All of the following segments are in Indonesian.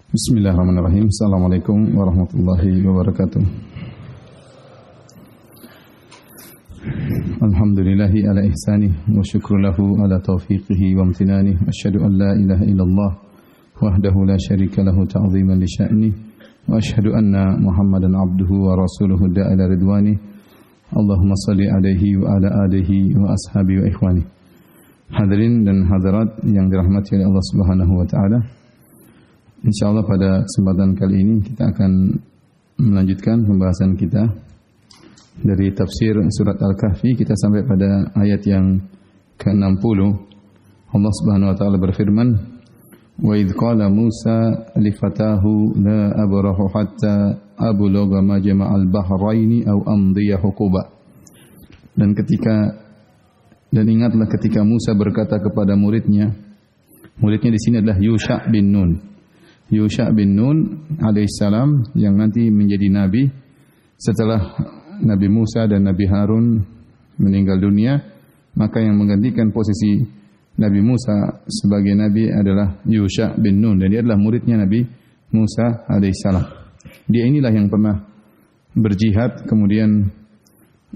Bismillahirrahmanirrahim. Assalamualaikum warahmatullahi wabarakatuh. Alhamdulillahi ala ihsanih wa syukru lahu ala taufiqihi wa amtinanih. Asyhadu an la ilaha illallah wahdahu la syarika lahu ta'ziman li sya'nih. Wa asyhadu anna Muhammadan abduhu wa rasuluhu da'ila ridwanih. Allahumma salli alaihi wa ala alihi wa ashabihi wa ikhwanih. Hadirin dan hadirat yang dirahmati oleh Allah Subhanahu wa taala. InsyaAllah pada kesempatan kali ini kita akan melanjutkan pembahasan kita dari tafsir surat Al-Kahfi. Kita sampai pada ayat yang ke-60. Allah Subhanahu wa taala berfirman, "Wa idz qala Musa li fatahu la abrahu hatta ablugha majma'al bahraini aw amdiya huquba." Dan ingatlah ketika Musa berkata kepada muridnya di sini adalah Yusha bin Nun. Yusha bin Nun alaihissalam yang nanti menjadi nabi setelah Nabi Musa dan Nabi Harun meninggal dunia, maka yang menggantikan posisi Nabi Musa sebagai nabi adalah Yusha bin Nun, dan dia adalah muridnya Nabi Musa alaihissalam. Dia inilah yang pernah berjihad kemudian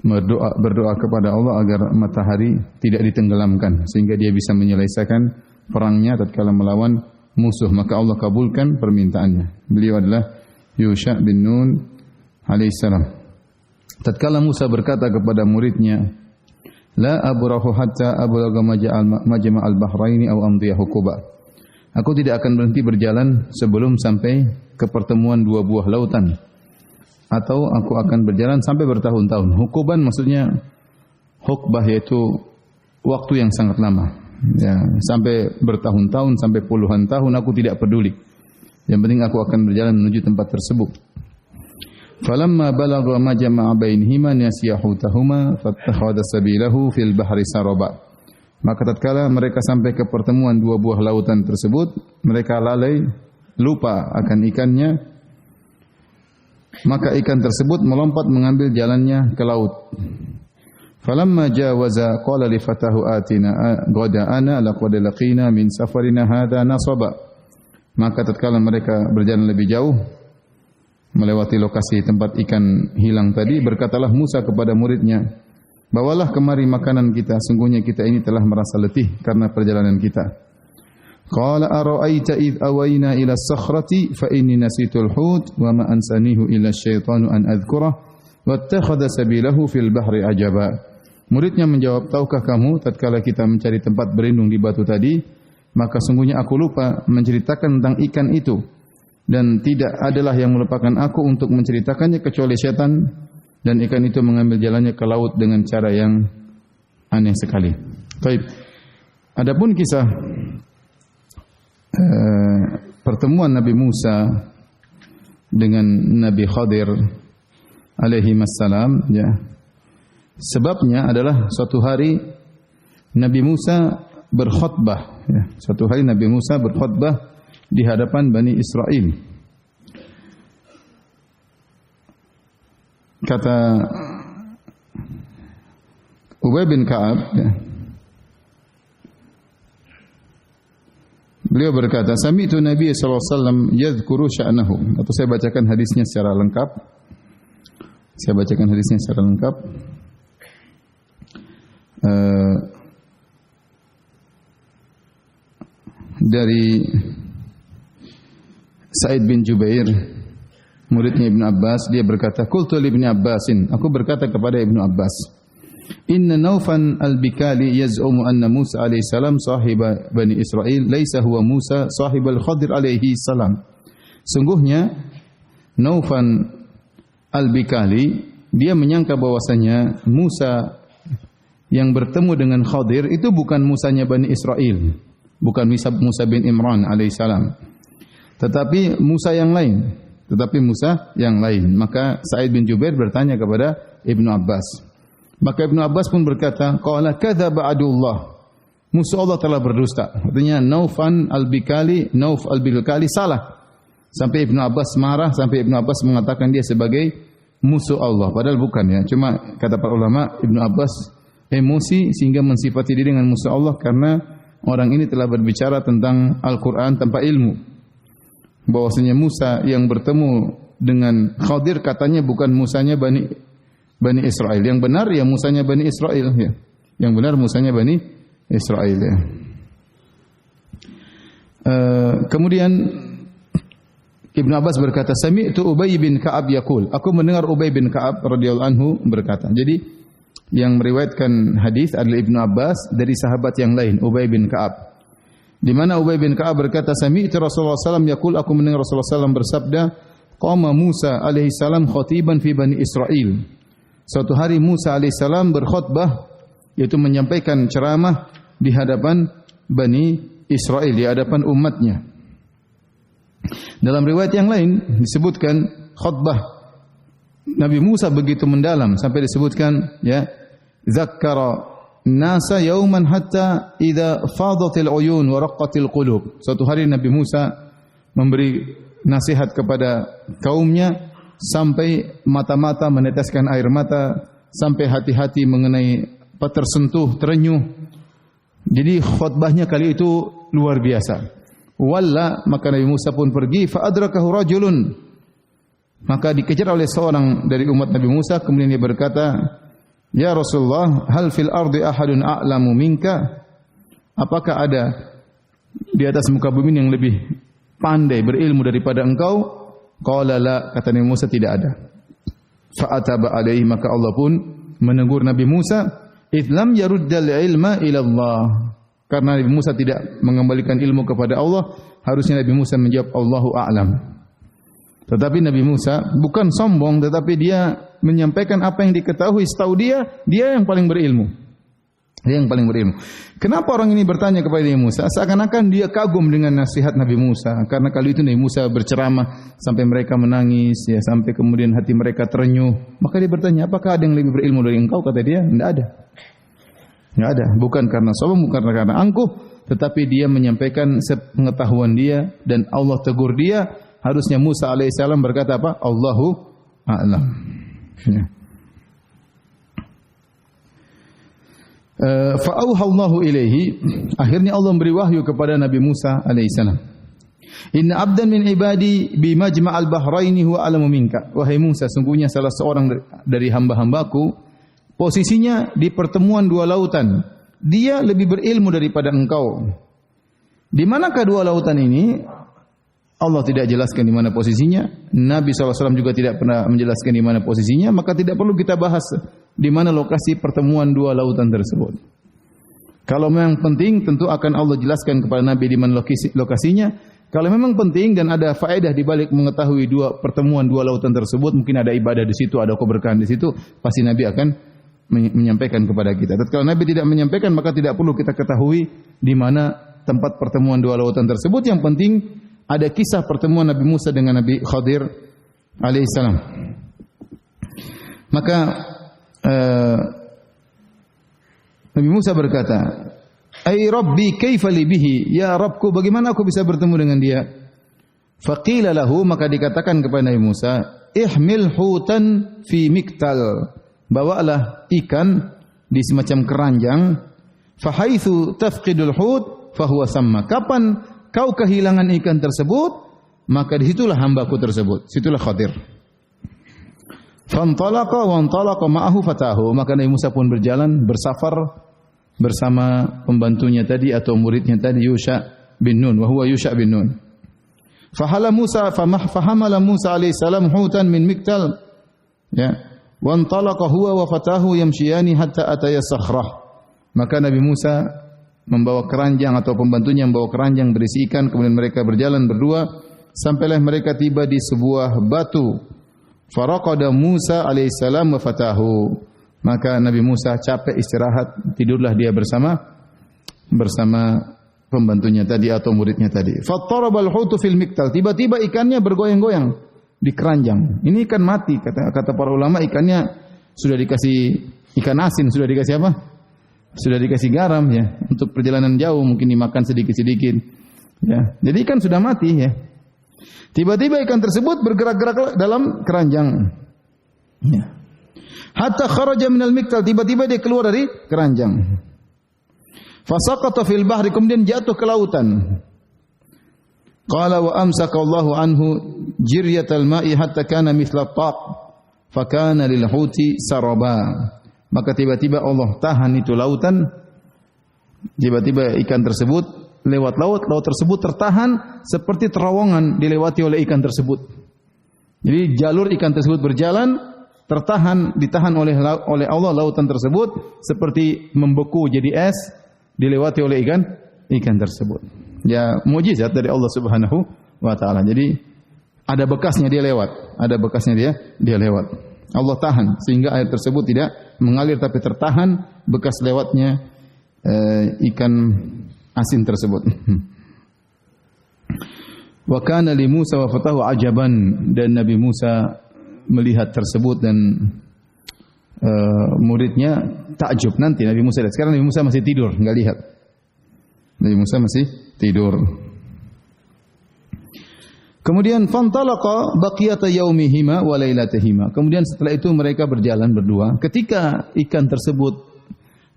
berdoa kepada Allah agar matahari tidak ditenggelamkan sehingga dia bisa menyelesaikan perangnya tatkala melawan musuh, maka Allah kabulkan permintaannya. Beliau adalah Yusha bin Nun alaihissalam. Tatkala Musa berkata kepada muridnya, "La abrahu hatta ablugha majma'al bahraini aw amdiya huquba." Aku tidak akan berhenti berjalan sebelum sampai ke pertemuan dua buah lautan, atau aku akan berjalan sampai bertahun-tahun. Hukuban maksudnya hukbah, yaitu waktu yang sangat lama. Ya, sampai bertahun-tahun, sampai puluhan tahun, aku tidak peduli. Yang penting aku akan berjalan menuju tempat tersebut. Falamma balagha majma'a bainihima nasiya hutahuma fattakhadha sabilahu fil bahri saraba. Maka tatkala mereka sampai ke pertemuan dua buah lautan tersebut, mereka lalai, lupa akan ikannya. Maka ikan tersebut melompat mengambil jalannya ke laut. Falamma jawaza qala li fatahu atina ghada'ana laqad laqina min safarina hadha nasaba. Maka tatkala mereka berjalan lebih jauh melewati lokasi tempat ikan hilang tadi, berkatalah Musa kepada muridnya, "Bawalah kemari makanan kita, sungguhnya kita ini telah merasa letih karena perjalanan kita." Qala ara'aita id awayna ila as-sakhrati fa inni nasitul hut wa ma ansanihu illa asyaitanu an adhkurah wattakhadha sabilahu fil bahri ajaba. Muridnya menjawab, "Tahukah kamu tatkala kita mencari tempat berlindung di batu tadi, maka sungguhnya aku lupa menceritakan tentang ikan itu, dan tidak adalah yang melupakan aku untuk menceritakannya kecuali setan, dan ikan itu mengambil jalannya ke laut dengan cara yang aneh sekali." Baik. Adapun kisah pertemuan Nabi Musa dengan Nabi Khadir alaihi wassalam, ya. Sebabnya adalah suatu hari Nabi Musa berkhutbah, ya. Suatu hari Nabi Musa berkhutbah di hadapan Bani Israel. Kata Ubay bin Ka'ab, ya. Beliau berkata, "Sami'tu Nabi sallallahu alaihi wasallam yadhkuru sya'nahu." Atau saya bacakan hadisnya secara lengkap. Dari Sa'id bin Jubair, muridnya Ibnu Abbas, dia berkata, "Qultu li Ibnu Abbasin." Aku berkata kepada Ibnu Abbas, "Inna Naufan al-Bikali yaz'umu anna Musa alaihi salam sahiba Bani Israel, laisa huwa Musa sahibal Khadir alaihi salam." Sungguhnya Naufan al-Bikali, dia menyangka bahwasanya Musa yang bertemu dengan Khadir itu bukan Musanya Bani Israel, bukan Musa bin Imran alaihissalam, tetapi Musa yang lain. Maka Sa'id bin Jubair bertanya kepada Ibnu Abbas. Maka Ibnu Abbas pun berkata, "Qala kadzaba adullah." Musuh Allah telah berdusta. Artinya Nauf al-Bikali salah. Sampai Ibnu Abbas marah, sampai Ibnu Abbas mengatakan dia sebagai musuh Allah. Padahal bukan, ya. Cuma kata para ulama, Ibnu Abbas emosi sehingga mensifati diri dengan musuh Allah karena orang ini telah berbicara tentang Al-Quran tanpa ilmu. bahwasanya Musa yang bertemu dengan Khadir katanya bukan Musanya Bani Israel. Yang benar ya Musanya Bani Israel ya. Yang benar Musanya Bani Israel ya. Kemudian Ibnu Abbas berkata, "Sami'tu Ubay bin Ka'ab yaqul." Aku mendengar Ubay bin Ka'ab radhiyallahu anhu berkata. Jadi yang meriwayatkan hadis adalah Ibnu Abbas dari sahabat yang lain, Ubay bin Ka'ab. Di mana Ubay bin Ka'ab berkata, "Sami'tu Rasulullah sallallahu yaqul." Aku mendengar Rasulullah sallallahu bersabda, "Qama Musa alaihi salam khatiban fi Bani Israil." Suatu hari Musa alaihi salam berkhutbah, yaitu menyampaikan ceramah di hadapan Bani Israel, di hadapan umatnya. Dalam riwayat yang lain disebutkan khutbah Nabi Musa begitu mendalam sampai disebutkan ya, "Zakkara nasa yauman hatta idza fadatil uyun wa raqqatil qulub." Suatu hari Nabi Musa memberi nasihat kepada kaumnya sampai mata-mata meneteskan air mata, sampai hati-hati mengenai tersentuh, terenyuh. Jadi khutbahnya kali itu luar biasa. Walla, maka Nabi Musa pun pergi, fa adrakahu rajulun. Maka dikejar oleh seorang dari umat Nabi Musa, kemudian dia berkata, "Ya Rasulullah, hal fil ardi ahadun a'lamu minka?" Apakah ada di atas muka bumi yang lebih pandai berilmu daripada engkau? Qala la, kata Nabi Musa, tidak ada. Fa ataba alaihi, maka Allah pun menegur Nabi Musa, "Idlam yaruddal ilma ila Allah." Karena Nabi Musa tidak mengembalikan ilmu kepada Allah, harusnya Nabi Musa menjawab Allahu a'lam. Tetapi Nabi Musa bukan sombong, tetapi dia menyampaikan apa yang diketahui. Setahu dia yang paling berilmu. Dia yang paling berilmu. Kenapa orang ini bertanya kepada Nabi Musa? Seakan-akan dia kagum dengan nasihat Nabi Musa. Karena kali itu Nabi Musa berceramah sampai mereka menangis, ya, sampai kemudian hati mereka terenyuh. Maka dia bertanya, apakah ada yang lebih berilmu dari engkau? Kata dia, tidak ada. Tidak ada. Bukan karena sombong, bukan karena angkuh, tetapi dia menyampaikan sepengetahuan dia dan Allah tegur dia. Harusnya Musa alaihissalam berkata apa? Allahu a'lam. Ya. Fa'auhallahu ilaihi, akhirnya Allah memberi wahyu kepada Nabi Musa alaihissalam. Inna abdan min ibadi bimajma'al bahraini huwa alamu minka. Wahai Musa, sungguhnya salah seorang dari hamba-hambaku posisinya di pertemuan dua lautan. Dia lebih berilmu daripada engkau. Di manakah dua lautan ini? Allah tidak jelaskan di mana posisinya. Nabi SAW juga tidak pernah menjelaskan di mana posisinya. Maka tidak perlu kita bahas di mana lokasi pertemuan dua lautan tersebut. Kalau memang penting, tentu akan Allah jelaskan kepada Nabi di mana lokasinya. Kalau memang penting dan ada faedah di balik mengetahui pertemuan dua lautan tersebut, mungkin ada ibadah di situ, ada keberkahan di situ, pasti Nabi akan menyampaikan kepada kita. Tapi kalau Nabi tidak menyampaikan, maka tidak perlu kita ketahui di mana tempat pertemuan dua lautan tersebut. Yang penting ada kisah pertemuan Nabi Musa dengan Nabi Khadir alaihissalam. Maka Nabi Musa berkata, "Ai Rabbi, kaifa li bihi?" Ya Rabbku, bagaimana aku bisa bertemu dengan dia? Faqila lahu, maka dikatakan kepada Nabi Musa, "Ihmil hutan fi miktal." Bawalah ikan di semacam keranjang. Fahaitsu tafqidul hut fahuwa samma. Kapan kau kehilangan ikan tersebut, maka disitulah hambaku tersebut, situlah Khadir. Fantalaqa wa antalaqa ma'ahu fatahu. Maka Nabi Musa pun berjalan, bersafar bersama pembantunya tadi atau muridnya tadi, Yusha bin Nun, wa huwa Yusha bin Nun. Fahamala Musa alaihissalam hutan min miktal, ya, wa antalaqa huwa wa fatahu yamshiyani hatta ataya sakhrah. Maka Nabi Musa membawa keranjang atau pembantunya membawa keranjang berisi ikan, kemudian mereka berjalan berdua sampailah mereka tiba di sebuah batu. Faraqada Musa alaihissalam wa fatahu. Maka Nabi Musa capek istirahat, tidurlah dia bersama pembantunya tadi atau muridnya tadi. Fattarabal hutu fil miktal. Tiba-tiba ikannya bergoyang-goyang di keranjang. Ini ikan mati, kata para ulama. Ikannya sudah dikasih ikan asin, sudah dikasih apa? Sudah dikasih garam, ya, untuk perjalanan jauh mungkin dimakan sedikit-sedikit, ya. Jadi ikan sudah mati, ya. Tiba-tiba ikan tersebut bergerak-gerak dalam keranjang, ya. Hatta kharaja minal miktal, tiba-tiba dia keluar dari keranjang. Fasaqata fil bahri, kemudian jatuh ke lautan. Qala wa amsaka Allahu anhu jiryatal ma'i hatta kana mithla taq fa kana lil huti saraba. Maka tiba-tiba Allah tahan itu lautan, tiba-tiba ikan tersebut lewat laut tersebut tertahan seperti terowongan dilewati oleh ikan tersebut. Jadi jalur ikan tersebut berjalan, ditahan oleh Allah lautan tersebut seperti membeku jadi es dilewati oleh ikan tersebut. Ya, mukjizat dari Allah Subhanahu wa taala. Jadi ada bekasnya dia lewat, dia lewat. Allah tahan sehingga air tersebut tidak mengalir tapi tertahan bekas lewatnya ikan asin tersebut. Wa kana li Musa wa fatahu ajaban, dan Nabi Musa melihat tersebut dan muridnya takjub. Nanti Nabi Musa lihat. Sekarang Nabi Musa masih tidur, enggak lihat. Nabi Musa masih tidur. Kemudian fantalaqa baqiyata yaumihima wa lailatihima. Kemudian setelah itu mereka berjalan berdua. Ketika ikan tersebut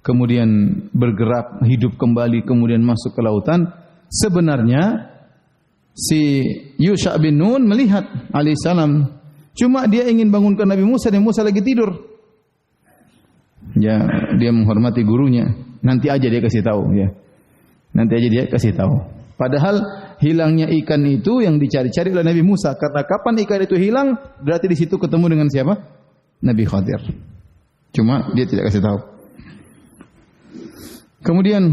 kemudian bergerak, hidup kembali, kemudian masuk ke lautan, sebenarnya si Yusha bin Nun melihat alaihissalam. Cuma dia ingin bangunkan Nabi Musa, dan Musa lagi tidur. Ya, dia menghormati gurunya. Nanti aja dia kasih tahu, ya. Nanti aja dia kasih tahu. Padahal hilangnya ikan itu yang dicari-cari oleh Nabi Musa. Karena kapan ikan itu hilang, berarti di situ ketemu dengan siapa? Nabi Khadir. Cuma dia tidak kasih tahu. Kemudian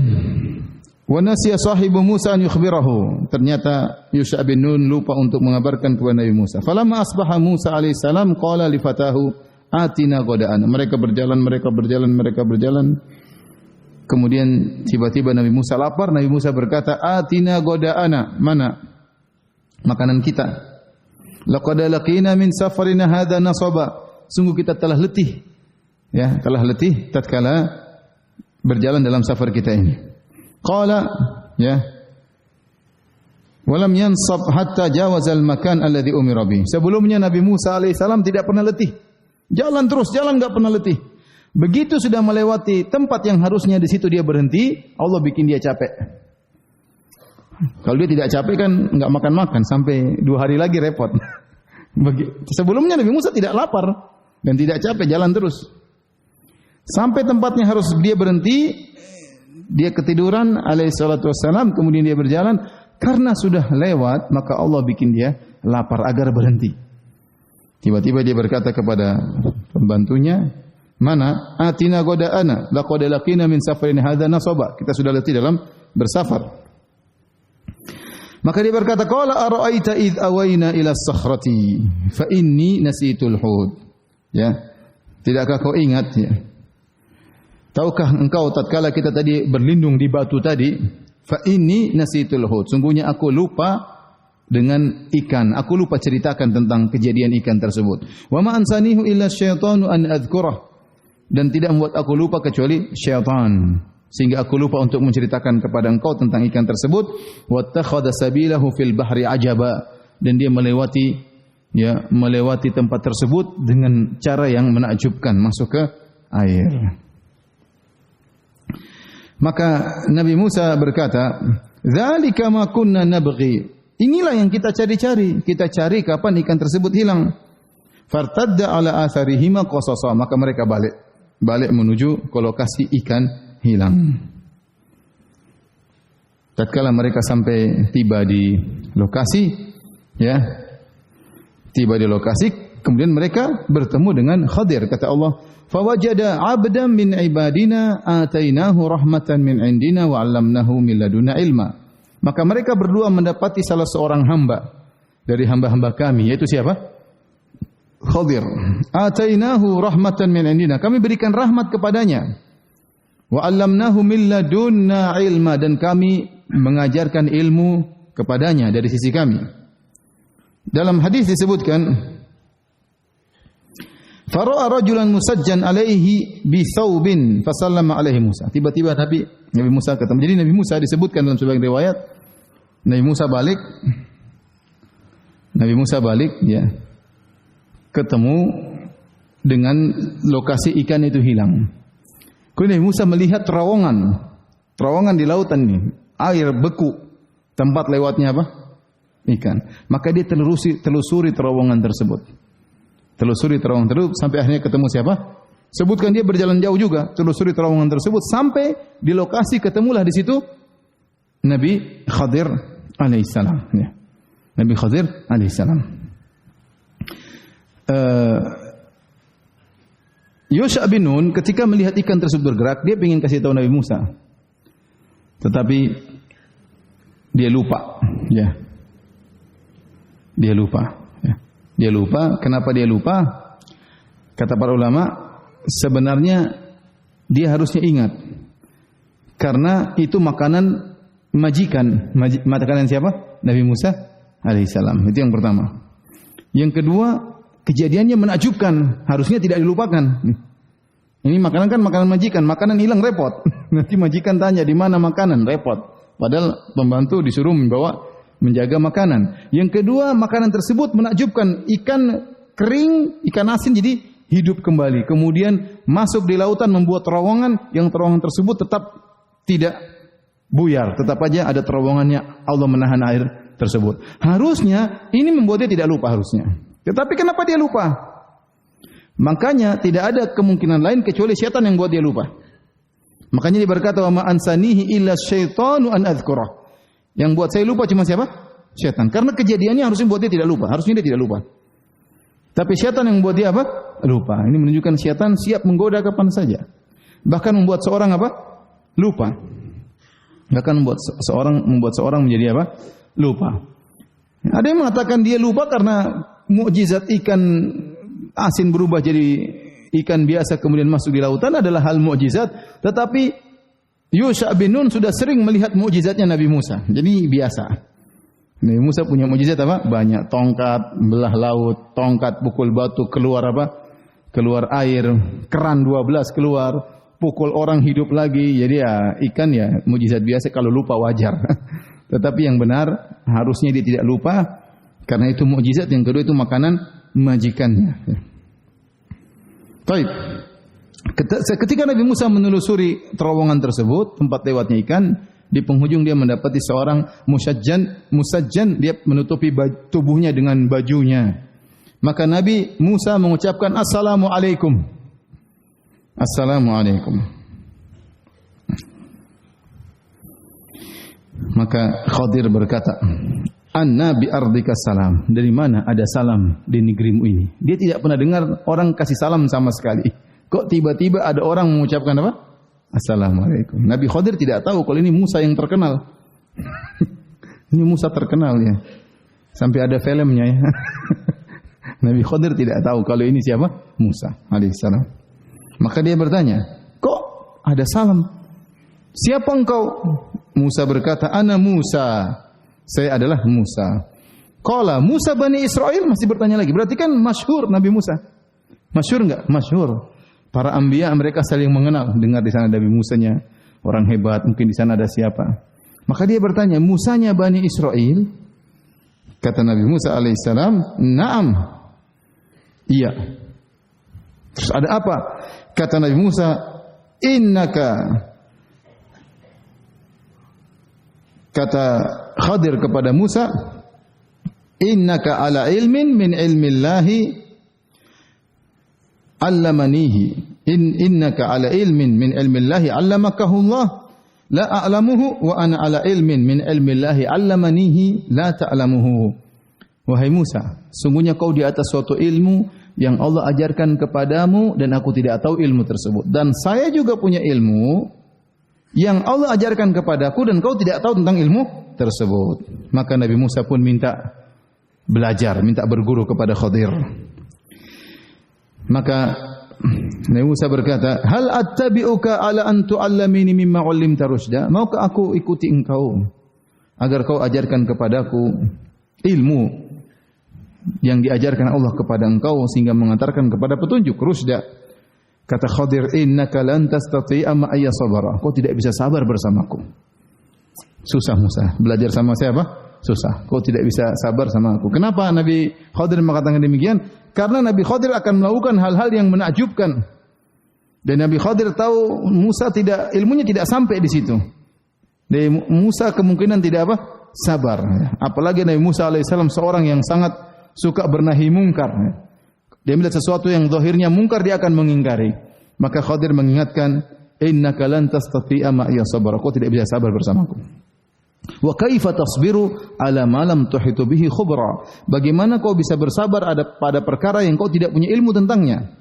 wa nasiya sahibu Musa an yukhbirahu. Ternyata Yusha bin Nun lupa untuk mengabarkan kepada Nabi Musa. Falamma asbaha Musa alaihissalam qala li fatahu atina ghada'ana. Mereka berjalan. Kemudian tiba-tiba Nabi Musa lapar. Nabi Musa berkata, atina ghada'ana. Mana makanan kita? Laqad laqina min safarina hadza nasaba. Sungguh kita telah letih. Ya, telah letih tatkala berjalan dalam safar kita ini. Qala, ya, walam yansab hatta jawazal makan alladhi umira bih. Sebelumnya Nabi Musa alaihissalam tidak pernah letih. Jalan terus, enggak pernah letih. Begitu sudah melewati tempat yang harusnya di situ dia berhenti, Allah bikin dia capek. Kalau dia tidak capek kan enggak makan-makan sampai 2 hari lagi repot. Sebelumnya Nabi Musa tidak lapar dan tidak capek, jalan terus. Sampai tempatnya harus dia berhenti, dia ketiduran alaihissalatu wassalam, kemudian dia berjalan. Karena sudah lewat, maka Allah bikin dia lapar agar berhenti. Tiba-tiba dia berkata kepada pembantunya, mana? Atina ghada'ana, laqad laqina min safarin hadza nasaba. Kita sudah letih dalam bersafar. Maka dia berkata, qala ara'aita id awayna ila as-sakhrati fa inni nasitul hud. Ya. Tidakkah kau ingat, ya? Tahukah engkau tatkala kita tadi berlindung di batu tadi, fa inni nasitul hud. Sungguhnya aku lupa dengan ikan. Aku lupa ceritakan tentang kejadian ikan tersebut. Wa ma ansanihu illa syaitanu an adzkurah. Dan tidak membuat aku lupa kecuali syaitan, sehingga aku lupa untuk menceritakan kepada engkau tentang ikan tersebut. Wattakhadha sabilahu fil bahri ajaba. Dan dia melewati tempat tersebut dengan cara yang menakjubkan, masuk ke air. Maka Nabi Musa berkata, "Dzalika ma kunna nabghi." Inilah yang kita cari-cari. Kita cari kapan ikan tersebut hilang. Fartadda ala atharihima qasasa. Maka mereka balik menuju ke lokasi ikan hilang. Tatkala mereka sampai tiba di lokasi, kemudian mereka bertemu dengan Khadir. Kata Allah, "Fawajada 'abdan min ibadina atainahu rahmatan min indina wa 'allamnahu min ladunna ilma." Maka mereka berdua mendapati salah seorang hamba dari hamba-hamba kami, yaitu siapa? Khadir. Atainahu rahmatan min indina. Kami berikan rahmat kepadanya. Wa 'allamnahu min ladunna ilma, dan kami mengajarkan ilmu kepadanya dari sisi kami. Dalam hadis disebutkan, fara'a rajulan musajjan alaihi bi thawbin fasallama alaihi Musa. Tiba-tiba Nabi Musa ketemu. Jadi Nabi Musa disebutkan dalam sebagian riwayat, Nabi Musa balik ya, ketemu dengan lokasi ikan itu hilang. Kemudian Nabi Musa melihat terowongan di lautan ini, air beku, tempat lewatnya apa? ikan. Maka dia telusuri terowongan tersebut. Telusuri terowongan tersebut sampai akhirnya ketemu siapa? Sebutkan dia berjalan jauh juga, telusuri terowongan tersebut sampai di lokasi ketemulah di situ Nabi Khadir alaihissalam. Ya. Nabi Khadir alaihissalam. Yusha bin Nun ketika melihat ikan tersebut bergerak, dia ingin kasih tahu Nabi Musa. Tetapi dia lupa, ya. Dia lupa, ya. Dia lupa. Kenapa dia lupa? Kata para ulama, sebenarnya dia harusnya ingat. Karena itu makanan majikan. Makanan siapa? Nabi Musa alaihissalam. Itu yang pertama. Yang kedua, kejadiannya menakjubkan, harusnya tidak dilupakan. Ini makanan kan makanan majikan, makanan hilang repot. Nanti majikan tanya di mana makanan, repot. Padahal pembantu disuruh menjaga makanan. Yang kedua, makanan tersebut menakjubkan, ikan kering, ikan asin jadi hidup kembali. Kemudian masuk di lautan membuat terowongan, yang terowongan tersebut tetap tidak buyar, tetap aja ada terowongannya, Allah menahan air tersebut. Harusnya ini membuat dia tidak lupa harusnya. Tetapi kenapa dia lupa? Makanya tidak ada kemungkinan lain kecuali syaitan yang buat dia lupa. Makanya dia berkata, "Wa ma ansanihi illa syaitanu an adzkurah." Yang buat saya lupa cuma siapa? Syaitan. Karena kejadiannya harusnya buat dia tidak lupa. Harusnya dia tidak lupa. Tapi syaitan yang buat dia apa? Lupa. Ini menunjukkan syaitan siap menggoda kapan saja. Bahkan membuat seorang apa? Lupa. Bahkan membuat seorang menjadi apa? Lupa. Ada yang mengatakan dia lupa karena mukjizat ikan asin berubah jadi ikan biasa kemudian masuk di lautan adalah hal mukjizat, tetapi Yusha bin Nun sudah sering melihat mukjizatnya Nabi Musa. Jadi biasa. Nabi Musa punya mukjizat apa? Banyak. Tongkat belah laut, tongkat pukul batu keluar apa? Keluar air, keran 12 keluar, pukul orang hidup lagi. Jadi ya ikan ya mukjizat biasa, kalau lupa wajar. Tetapi yang benar harusnya dia tidak lupa karena itu mukjizat. Yang kedua itu makanan majikannya. Baik. Ketika Nabi Musa menelusuri terowongan tersebut, tempat lewatnya ikan, di penghujung dia mendapati seorang musajjan, dia menutupi tubuhnya dengan bajunya. Maka Nabi Musa mengucapkan Assalamualaikum. Assalamualaikum. Maka Khadir berkata, "Anna bi ardika salam." Dari mana ada salam di negerimu ini? Dia tidak pernah dengar orang kasih salam sama sekali. Kok tiba-tiba ada orang mengucapkan apa? Assalamualaikum. Nabi Khadir tidak tahu kalau ini Musa yang terkenal. Ini Musa terkenal ya. Sampai ada filmnya ya. Nabi Khadir tidak tahu kalau ini siapa? Musa alaihissalam. Maka dia bertanya, "Kok ada salam? Siapa engkau?" Musa berkata, "Ana Musa." Saya adalah Musa. Qala Musa Bani Israel, masih bertanya lagi. Berarti kan masyhur Nabi Musa. Masyhur enggak? Masyhur. Para anbiya mereka saling mengenal. Dengar di sana Nabi Musanya, orang hebat, mungkin di sana ada siapa. Maka dia bertanya, "Musanya Bani Israel?" Kata Nabi Musa alaihissalam, "Na'am." Iya. Terus ada apa? Kata Nabi Musa, "Innaka." Kata Khadir kepada Musa, "Innaka ala ilmin min ilmillahi allamanihi." Innaka ala ilmin min ilmillahi allamakahu Allah la a'lamuhu wa ana ala ilmin min ilmillahi allamanihi la ta'lamuhu. Wahai Musa, sungguhnya kau di atas suatu ilmu yang Allah ajarkan kepadamu dan aku tidak tahu ilmu tersebut. Dan saya juga punya ilmu yang Allah ajarkan kepadaku dan kau tidak tahu tentang ilmu tersebut. Maka Nabi Musa pun minta belajar, minta berguru kepada Khadir. Maka Nabi Musa berkata, "Hal attabi'uka ala an tu'allimini mimma 'allimta rusyda?" Maukah aku ikuti engkau agar kau ajarkan kepadaku ilmu yang diajarkan Allah kepada engkau sehingga mengantarkan kepada petunjuk rusda? Kata Khadir, "Innaka lan tastati'a ma'ayya sabara." Kau tidak bisa sabar bersamaku. Susah Musa, belajar sama siapa? Susah. Kau tidak bisa sabar sama aku. Kenapa Nabi Khadir mengatakan demikian? Karena Nabi Khadir akan melakukan hal-hal yang menakjubkan. Dan Nabi Khadir tahu Musa ilmunya tidak sampai di situ. Dan Musa kemungkinan tidak apa? sabar. Apalagi Nabi Musa alaihissalam seorang yang sangat suka bernahi mungkar. Dia melihat sesuatu yang zahirnya mungkar, dia akan mengingkari. Maka Khadir mengingatkan, innaka lan tastati'a ma'iya sabra. Kau tidak bisa sabar bersamaku. Wa kaifa tasbiru ala ma lam tuhitu bihi khubra. Bagaimana kau bisa bersabar pada perkara yang kau tidak punya ilmu tentangnya?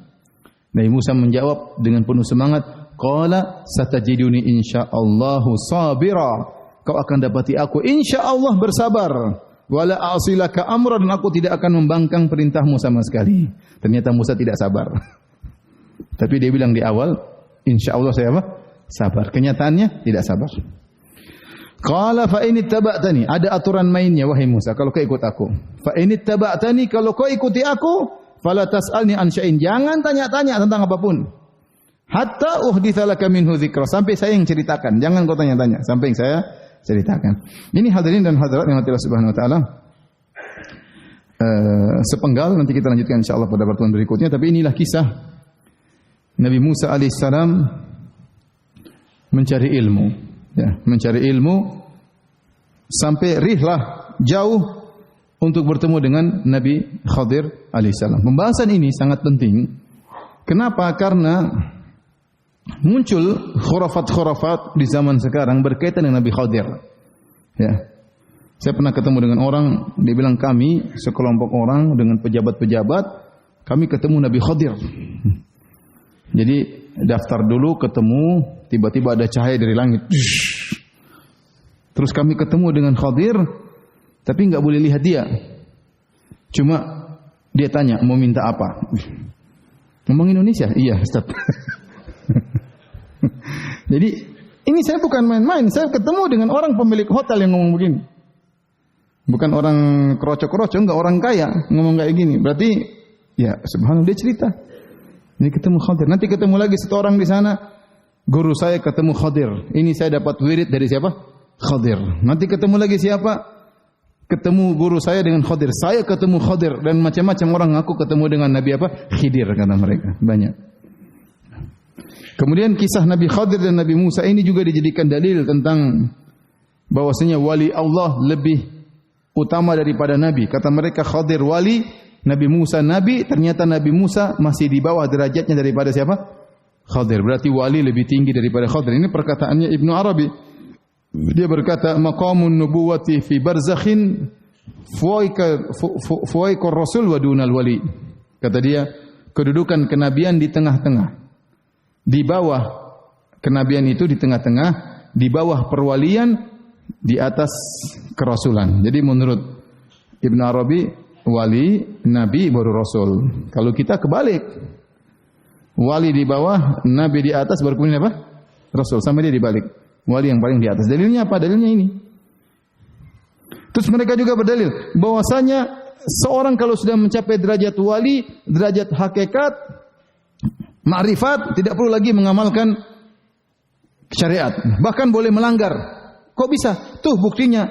Nabi Musa menjawab dengan penuh semangat, qala satajiduni insyaallahu sabira. Kau akan dapati aku insyaallah bersabar. Wala a'silaka amra, dan aku tidak akan membangkang perintahmu sama sekali. Ternyata Musa tidak sabar. Tapi dia bilang di awal, insyaallah saya apa? Sabar. Kenyataannya tidak sabar. Qala fa in ittaba'tani, ada aturan mainnya wahai Musa kalau kau ikut aku. Fa in ittaba'tani, kalau kau ikuti aku, fala tas'alni an syai'in, jangan tanya-tanya tentang apapun. Hatta uhditsa laka minhu dzikra, sampai saya yang ceritakan. Jangan kau tanya-tanya sampai yang saya ceritakan. Ini hadirin dan hadirat yang Allah Subhanahu wa taala. Sepenggal nanti kita lanjutkan insyaallah pada pertemuan berikutnya, tapi inilah kisah Nabi Musa alaihissalam mencari ilmu, ya, mencari ilmu sampai rihlah jauh untuk bertemu dengan Nabi Khadir alaihissalam. Pembahasan ini sangat penting. Kenapa? Karena muncul khurafat-khurafat di zaman sekarang berkaitan dengan Nabi Khadir. Ya. Saya pernah ketemu dengan orang, dia bilang kami sekelompok orang dengan pejabat-pejabat, kami ketemu Nabi Khadir. Jadi daftar dulu, ketemu, tiba-tiba ada cahaya dari langit. Terus kami ketemu dengan Khadir, tapi enggak boleh lihat dia. Cuma dia tanya, mau minta apa? Ngomong Indonesia? Iya, Ustaz. Jadi ini saya bukan main-main, saya ketemu dengan orang pemilik hotel yang ngomong begini. Bukan orang kroco-kroco, enggak, orang kaya ngomong kayak gini. Berarti ya subhanallah, dia cerita. Ini ketemu Khadir. Nanti ketemu lagi satu orang di sana, guru saya ketemu Khadir. Ini saya dapat wirid dari siapa? Khadir. Nanti ketemu lagi siapa? Ketemu guru saya dengan Khadir. Saya ketemu Khadir, dan macam-macam orang ngaku ketemu dengan Nabi apa? Khidir kata mereka. Banyak. Kemudian kisah Nabi Khadir dan Nabi Musa ini juga dijadikan dalil tentang bahwasanya wali Allah lebih utama daripada Nabi. Kata mereka Khadir wali, Nabi Musa Nabi. Ternyata Nabi Musa masih di bawah derajatnya daripada siapa? Khadir. Berarti wali lebih tinggi daripada Khadir. Ini perkataannya Ibnu Arabi. Dia berkata, maqamun nubuwati fi barzakhin fuwaika rasul wa dunal wali. Kata dia, kedudukan kenabian di tengah-tengah. Di bawah kenabian itu di tengah-tengah, di bawah perwalian, di atas kerasulan. Jadi menurut Ibn Arabi, wali, nabi, baru rasul. Kalau kita kebalik, wali di bawah, nabi di atas, baru kemudian apa? Rasul. Sama dia dibalik. Wali yang paling di atas. Dalilnya apa? Dalilnya ini. Terus mereka juga berdalil bahwasanya seorang kalau sudah mencapai derajat wali, derajat hakikat, ma'rifat, tidak perlu lagi mengamalkan syariat. Bahkan boleh melanggar. Kok bisa? Tuh buktinya.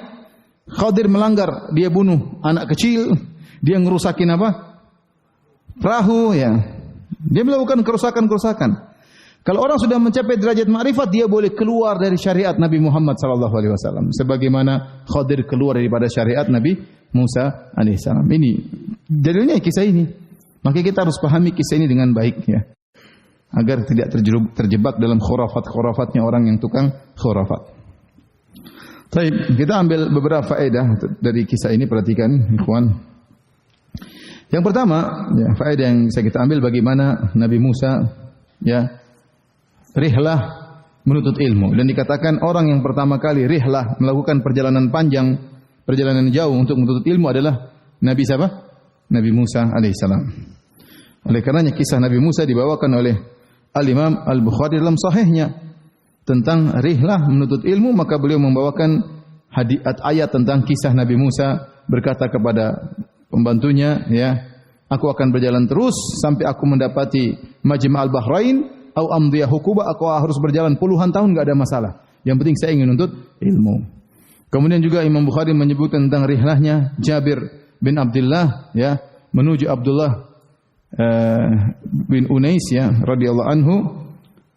Khadir melanggar, dia bunuh anak kecil, dia ngerusakin apa? Perahu, ya. Dia melakukan kerusakan-kerusakan. Kalau orang sudah mencapai derajat ma'rifat, dia boleh keluar dari syariat Nabi Muhammad sallallahu alaihi wasallam, sebagaimana Khadir keluar daripada syariat Nabi Musa alaihissalam. Ini dalilnya kisah ini. Maka kita harus pahami kisah ini dengan baik, ya, agar tidak terjebak dalam khurafat-khurafatnya orang yang tukang khurafat. Baik, kita ambil beberapa faedah dari kisah ini, perhatikan ikhwan. Yang pertama, ya, faedah yang bisa kita ambil bagaimana Nabi Musa, ya, rihlah menuntut ilmu, dan dikatakan orang yang pertama kali rihlah melakukan perjalanan panjang, perjalanan jauh untuk menuntut ilmu adalah Nabi siapa? Nabi Musa alaihissalam. Oleh karenanya kisah Nabi Musa dibawakan oleh Al-Imam Al-Bukhari dalam sahihnya tentang rihlah menuntut ilmu, maka beliau membawakan ayat tentang kisah Nabi Musa, berkata kepada pembantunya, ya, aku akan berjalan terus sampai aku mendapati Majma' al-Bahrain au amdiyah hukuba, aku harus berjalan puluhan tahun, enggak ada masalah. Yang penting saya ingin menuntut ilmu. Kemudian juga Imam Bukhari menyebutkan tentang rihlahnya Jabir bin Abdullah, ya, menuju Abdullah bin Unais, ya, radhiyallahu anhu,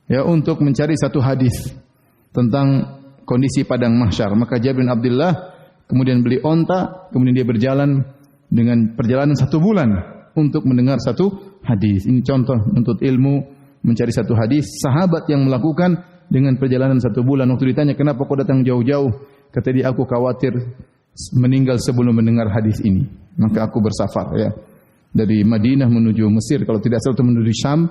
ya, untuk mencari satu hadis tentang kondisi padang mahsyar. Maka Jabir bin Abdullah kemudian beli onta, kemudian dia berjalan dengan perjalanan 1 bulan untuk mendengar satu hadis. Ini contoh menuntut ilmu, mencari satu hadis. Sahabat yang melakukan dengan perjalanan 1 bulan. Waktu ditanya, kenapa kau datang jauh-jauh? Kata dia, aku khawatir meninggal sebelum mendengar hadis ini. Maka aku bersafar, ya, dari Madinah menuju Mesir. Kalau tidak salah itu menuju Syam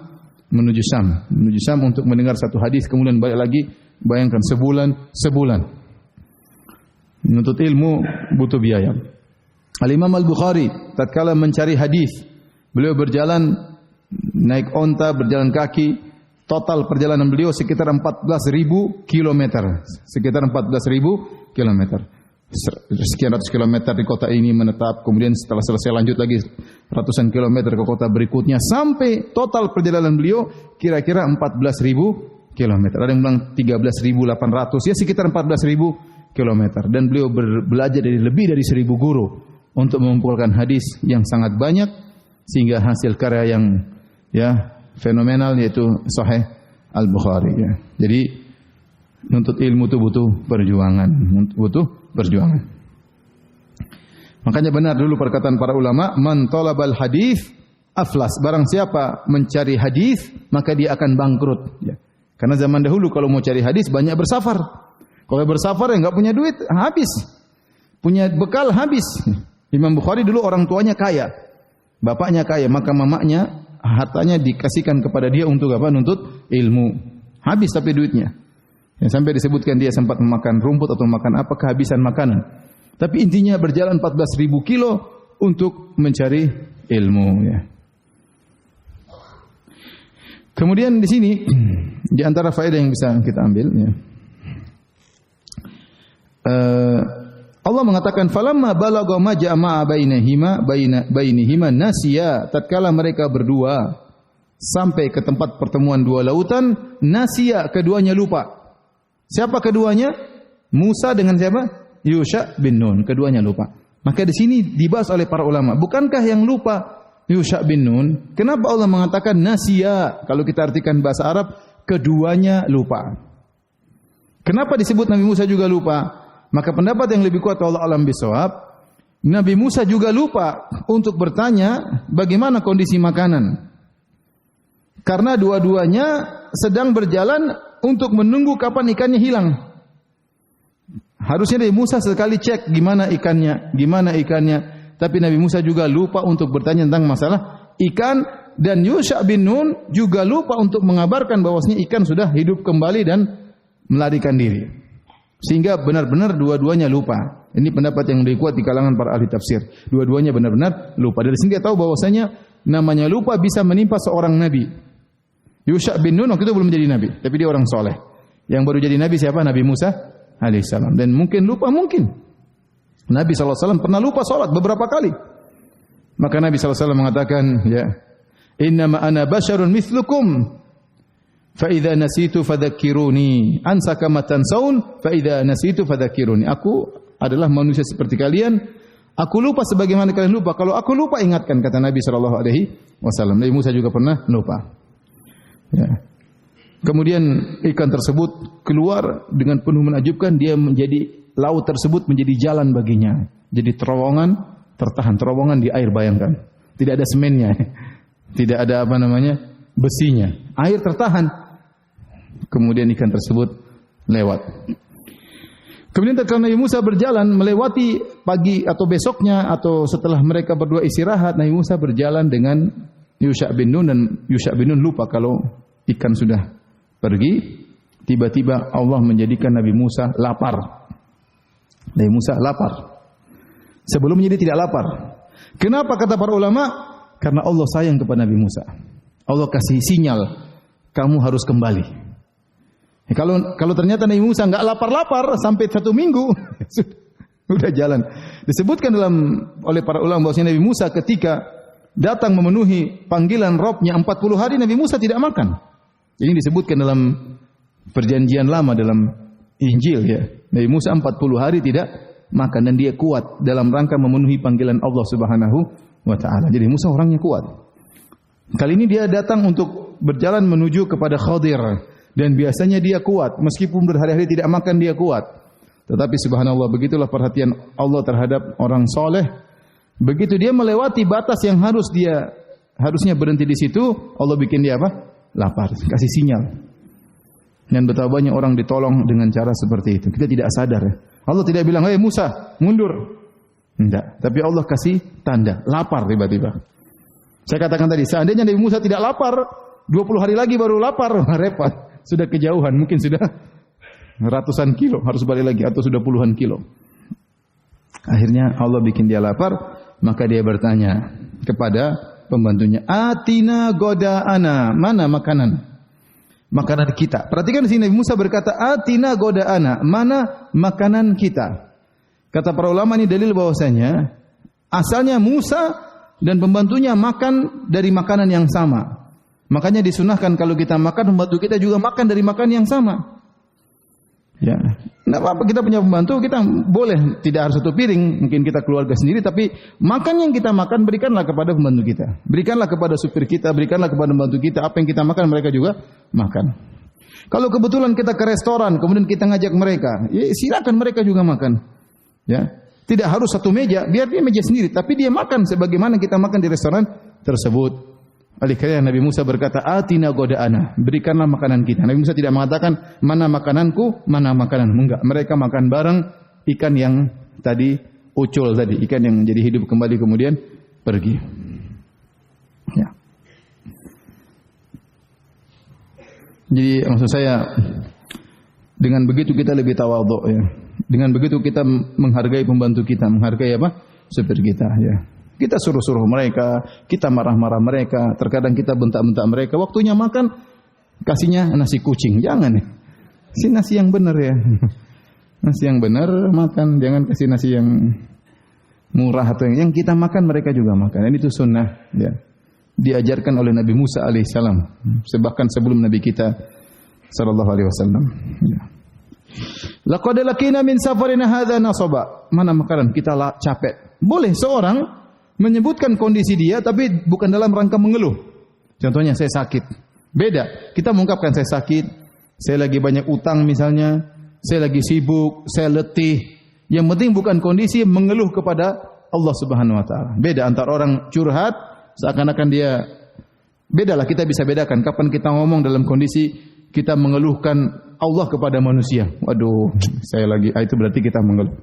untuk mendengar satu hadis, kemudian balik lagi. Bayangkan sebulan. Menuntut ilmu butuh biaya. Al-Imam Al-Bukhari tatkala mencari hadis, beliau berjalan naik onta, berjalan kaki, total perjalanan beliau sekitar 14.000 kilometer. Sekitar 14.000 kilometer. Sekian ratus kilometer di kota ini menetap, kemudian setelah selesai lanjut lagi ratusan kilometer ke kota berikutnya, sampai total perjalanan beliau kira-kira 14.000 kilometer. Ada yang bilang 13.800, ya sekitar 14.000 kilometer. Dan beliau belajar dari lebih dari 1.000 guru untuk mengumpulkan hadis yang sangat banyak sehingga hasil karya yang fenomenal yaitu Sahih Al-Bukhari, ya. Jadi nuntut ilmu itu butuh perjuangan. Makanya benar dulu perkataan para ulama, man talabal hadis aflas. Barang siapa mencari hadis, maka dia akan bangkrut, ya. Karena zaman dahulu kalau mau cari hadis banyak bersafar. Kalau bersafar ya enggak punya duit, habis. Punya bekal habis. Imam Bukhari dulu orang tuanya kaya. Bapaknya kaya, maka mamanya hartanya dikasihkan kepada dia untuk apa? Nuntut ilmu. Habis tapi duitnya. Ya, sampai disebutkan dia sempat memakan rumput atau makan apa, kehabisan makanan. Tapi intinya berjalan 14.000 kilo untuk mencari ilmu, ya. Kemudian di sini di antara faedah yang bisa kita ambil, ya. Allah mengatakan falamma balagha majma'a bainihima nasiya, tatkala mereka berdua sampai ke tempat pertemuan dua lautan, nasiya, keduanya lupa. Siapa keduanya? Musa dengan siapa? Yusha bin Nun, keduanya lupa. Maka di sini dibahas oleh para ulama, bukankah yang lupa Yusha bin Nun? Kenapa Allah mengatakan nasiya? Kalau kita artikan bahasa Arab, keduanya lupa. Kenapa disebut Nabi Musa juga lupa? Maka pendapat yang lebih kuat, Allah alam bisawab, Nabi Musa juga lupa untuk bertanya bagaimana kondisi makanan. Karena dua-duanya sedang berjalan untuk menunggu kapan ikannya hilang. Harusnya Nabi Musa sekali cek gimana ikannya. Tapi Nabi Musa juga lupa untuk bertanya tentang masalah ikan, dan Yusha bin Nun juga lupa untuk mengabarkan bahwasanya ikan sudah hidup kembali dan melarikan diri. Sehingga benar-benar dua-duanya lupa. Ini pendapat yang lebih kuat di kalangan para ahli tafsir. Dua-duanya benar-benar lupa. Dari sini dia tahu bahwasanya namanya lupa bisa menimpa seorang nabi. Yusha bin Nun waktu itu belum menjadi nabi, tapi dia orang soleh. Yang baru jadi nabi siapa? Nabi Musa alaihissalam. Dan mungkin lupa, mungkin. Nabi SAW pernah lupa salat beberapa kali. Maka Nabi SAW mengatakan, ya, innama ana basyarun mithlukum, fa idza nasitu fadzakkiruni, ansa kama tansaun, fa idza nasitu fadzakkiruni. Aku adalah manusia seperti kalian. Aku lupa sebagaimana kalian lupa. Kalau aku lupa, ingatkan, kata Nabi SAW. Nabi Musa juga pernah lupa. Ya. Kemudian ikan tersebut keluar dengan penuh menakjubkan, dia menjadi, laut tersebut menjadi jalan baginya. Jadi terowongan, tertahan terowongan di air, bayangkan. Tidak ada semennya. Tidak ada besinya. Air tertahan. Kemudian ikan tersebut lewat. Kemudian tatkala Nabi Musa berjalan melewati pagi atau besoknya atau setelah mereka berdua istirahat, Nabi Musa berjalan dengan Yusha bin Nun, dan Yusha bin Nun lupa kalau ikan sudah pergi. Tiba-tiba Allah menjadikan Nabi Musa lapar. Nabi Musa lapar. Sebelumnya dia tidak lapar. Kenapa kata para ulama? Karena Allah sayang kepada Nabi Musa. Allah kasih sinyal, kamu harus kembali. Kalau ternyata Nabi Musa enggak lapar-lapar sampai 1 minggu, sudah jalan. Disebutkan oleh para ulama bahwasanya Nabi Musa ketika datang memenuhi panggilan Rabb-Nya 40 hari, Nabi Musa tidak makan. Ini disebutkan dalam perjanjian lama, dalam Injil, ya. Nabi Musa 40 hari tidak makan, dan dia kuat dalam rangka memenuhi panggilan Allah Subhanahu wa taala. Jadi Musa orangnya kuat. Kali ini dia datang untuk berjalan menuju kepada Khadir, dan biasanya dia kuat, meskipun berhari-hari tidak makan dia kuat. Tetapi subhanallah, begitulah perhatian Allah terhadap orang soleh. Begitu dia melewati batas yang harusnya berhenti di situ, Allah bikin dia apa? Lapar, kasih sinyal. Dan betapa banyak orang ditolong dengan cara seperti itu. Kita tidak sadar ya. Allah tidak bilang, "Hei Musa, mundur." Tidak. Tapi Allah kasih tanda, lapar tiba-tiba. Saya katakan tadi, seandainya Nabi Musa tidak lapar, 20 hari lagi baru lapar, repot. Sudah kejauhan, mungkin sudah ratusan kilo, harus balik lagi, atau sudah puluhan kilo. Akhirnya Allah bikin dia lapar, maka dia bertanya kepada pembantunya, "Atina goda'ana," mana makanan kita. Perhatikan di sini Nabi Musa berkata, "Atina goda'ana," mana makanan kita. Kata para ulama ini dalil bahwasanya asalnya Musa dan pembantunya makan dari makanan yang sama. Makanya disunahkan kalau kita makan, pembantu kita juga makan dari makan yang sama. Ya, tidak apa-apa kita punya pembantu, kita boleh tidak harus satu piring, mungkin kita keluarga sendiri, tapi makan yang kita makan berikanlah kepada pembantu kita, berikanlah kepada supir kita, berikanlah kepada pembantu kita, apa yang kita makan mereka juga makan. Kalau kebetulan kita ke restoran, kemudian kita ngajak mereka, ya silakan mereka juga makan. Ya, tidak harus satu meja, biar dia meja sendiri, tapi dia makan sebagaimana kita makan di restoran tersebut. Oleh karena Nabi Musa berkata, "Atina goda'ana," berikanlah makanan kita. Nabi Musa tidak mengatakan mana makananku, mana makananmu. Enggak, mereka makan bareng ikan yang tadi ucul tadi, ikan yang jadi hidup kembali kemudian pergi. Ya. Jadi maksud saya, dengan begitu kita lebih tawadhu ya. Dengan begitu kita menghargai pembantu kita, menghargai apa? Supir kita ya. Kita suruh-suruh mereka, kita marah-marah mereka, terkadang kita bentak-bentak mereka. Waktunya makan, kasihnya nasi kucing. Jangan ya. Kasih nasi yang benar ya. Nasi yang benar makan, jangan kasih nasi yang murah atau yang kita makan mereka juga makan. Dan itu sunnah ya. Diajarkan oleh Nabi Musa alaihissalam, bahkan sebelum Nabi kita sallallahu alaihi wasallam. Ya. Laqad laqina min safarina hadza nasaba. Mana makanan kita capek. Boleh seorang menyebutkan kondisi dia tapi bukan dalam rangka mengeluh. Contohnya saya sakit. Beda. Kita mengungkapkan saya sakit, saya lagi banyak utang misalnya, saya lagi sibuk, saya letih. Yang penting bukan kondisi mengeluh kepada Allah Subhanahu wa taala. Beda antara orang curhat seakan-akan dia, bedalah, kita bisa bedakan kapan kita ngomong dalam kondisi kita mengeluhkan Allah kepada manusia. Waduh, saya lagi, itu berarti kita mengeluh.